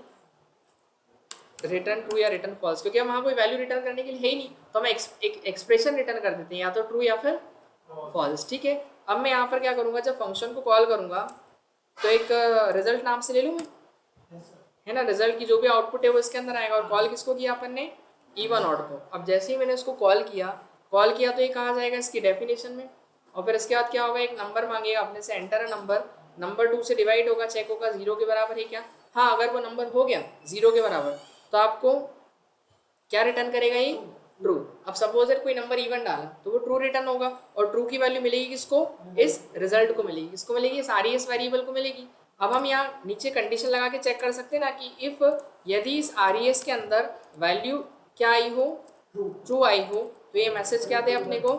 रिटर्न ट्रू या रिटर्न फॉल्स, क्योंकि हम वहाँ कोई वैल्यू रिटर्न करने के लिए है ही नहीं, तो हम एक एक्सप्रेशन रिटर्न कर देते हैं, या तो ट्रू या फिर फॉल्स, ठीक है। अब मैं यहाँ पर क्या करूँगा, जब फंक्शन को कॉल करूँगा तो एक रिजल्ट नाम से ले लूँ मैं, है ना। रिजल्ट की जो भी आउटपुट है वो इसके अंदर आएगा, और कॉल किसको किया अपन ने, इवन ऑड को। अब जैसे ही मैंने इसको कॉल किया तो ये कहाँ जाएगा, इसकी डेफिनेशन में, और फिर इसके बाद क्या होगा, एक नंबर मांगेगा अपने से, एंटर अ नंबर, नंबर 2 से डिवाइड होगा, चेक होगा 0 के बराबर है क्या। हाँ, अगर वो नंबर हो गया 0 के बराबर तो आपको क्या रिटर्न करेगा, ये ट्रू। अब सपोज कोई नंबर इवन डाला तो वो ट्रू रिटर्न होगा, और ट्रू की वैल्यू मिलेगी किसको, इस रिजल्ट को मिलेगी, किसको मिलेगी, इस RES वेरिएबल को मिलेगी। अब हम यहाँ नीचे कंडीशन लगा के चेक कर सकते हैं ना, कि इफ यदि इस RES के अंदर वैल्यू क्या आई हो, ट्रू आई हो, तो ये मैसेज क्या दे अपने को,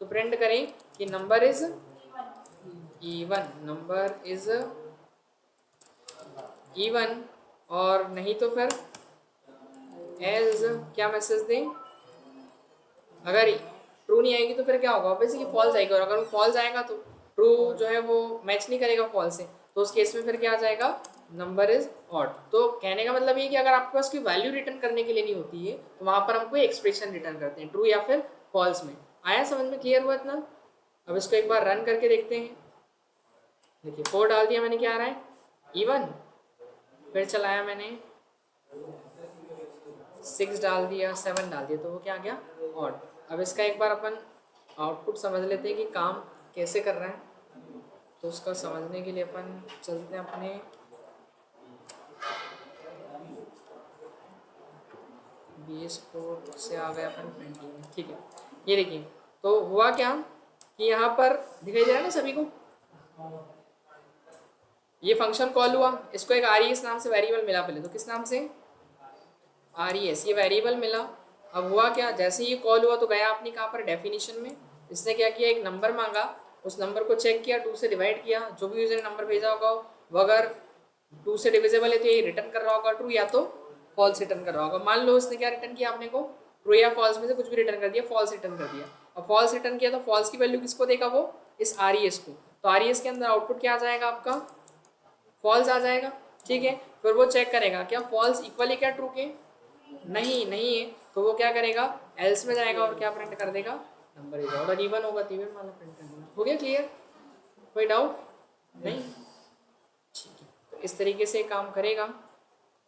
तो प्रिंट करें कि number is even, number is even, और नहीं तो फिर एज क्या मैसेज दें, अगर ट्रू नहीं आएगी तो फिर क्या होगा, ऑब्वियसली फॉल्स आएगा, और अगर वो फॉल्स आएगा तो ट्रू जो है वो मैच नहीं करेगा फॉल्स से, तो उस केस में फिर क्या आ जाएगा, नंबर इज ऑड। तो कहने का मतलब ये कि अगर आपके पास कोई वैल्यू रिटर्न करने के लिए नहीं होती है तो वहाँ पर हम कोई एक्सप्रेशन रिटर्न करते हैं, ट्रू या फिर फॉल्स में। आया समझ में, क्लियर हुआ इतना। अब इसको एक बार रन करके देखते हैं। देखिए 4 डाल दिया मैंने, क्या आ रहा है, इवन। फिर चलाया मैंने, 6 डाल दिया, 7 डाल दिया, तो वो क्या आ गया, ऑड। अब इसका एक बार अपन आउटपुट समझ लेते हैं कि काम कैसे कर रहा है। तो उसका समझने के लिए अपन चलते हैं अपने BS कोड से, आ गए अपन प्रिंटिंग में, ठीक है। ये देखिए, तो हुआ क्या कि यहाँ पर दिखाई दे रहा है ना सभी को, ये फंक्शन कॉल हुआ, इसको एक RES नाम से वेरिएबल मिला पहले, तो किस नाम से, RES, ये वेरिएबल मिला। अब हुआ क्या, जैसे ये कॉल हुआ तो गया आपने कहाँ पर, डेफिनेशन में। इसने क्या किया, एक नंबर मांगा, उस नंबर को चेक किया, 2 से डिवाइड किया, जो भी यूजर ने नंबर भेजा होगा वो अगर 2 से डिविजिबल है तो ये रिटर्न कर रहा होगा ट्रू, या तो फॉल्स रिटर्न कर रहा होगा। मान लो इसने क्या रिटर्न किया आपने को, ट्रू या फॉल्स में से कुछ भी रिटर्न कर दिया, फॉल्स रिटर्न कर दिया। और फॉल्स रिटर्न किया तो फॉल्स की वैल्यू किसको देगा, वो इस RES को। तो RES के अंदर आउटपुट क्या आ जाएगा आपका, फॉल्स आ जाएगा, ठीक है। फिर वो चेक करेगा क्या फॉल्स इक्वल है क्या ट्रू के, नहीं है, तो वो क्या करेगा, एल्स में जाएगा और क्या प्रिंट कर देगा, नंबर इज ऑड। और इवन होगा तो इवन वाला प्रिंट कर देगा। हो गया क्लियर, कोई डाउट नहीं, ठीक है। तो इस तरीके से काम करेगा।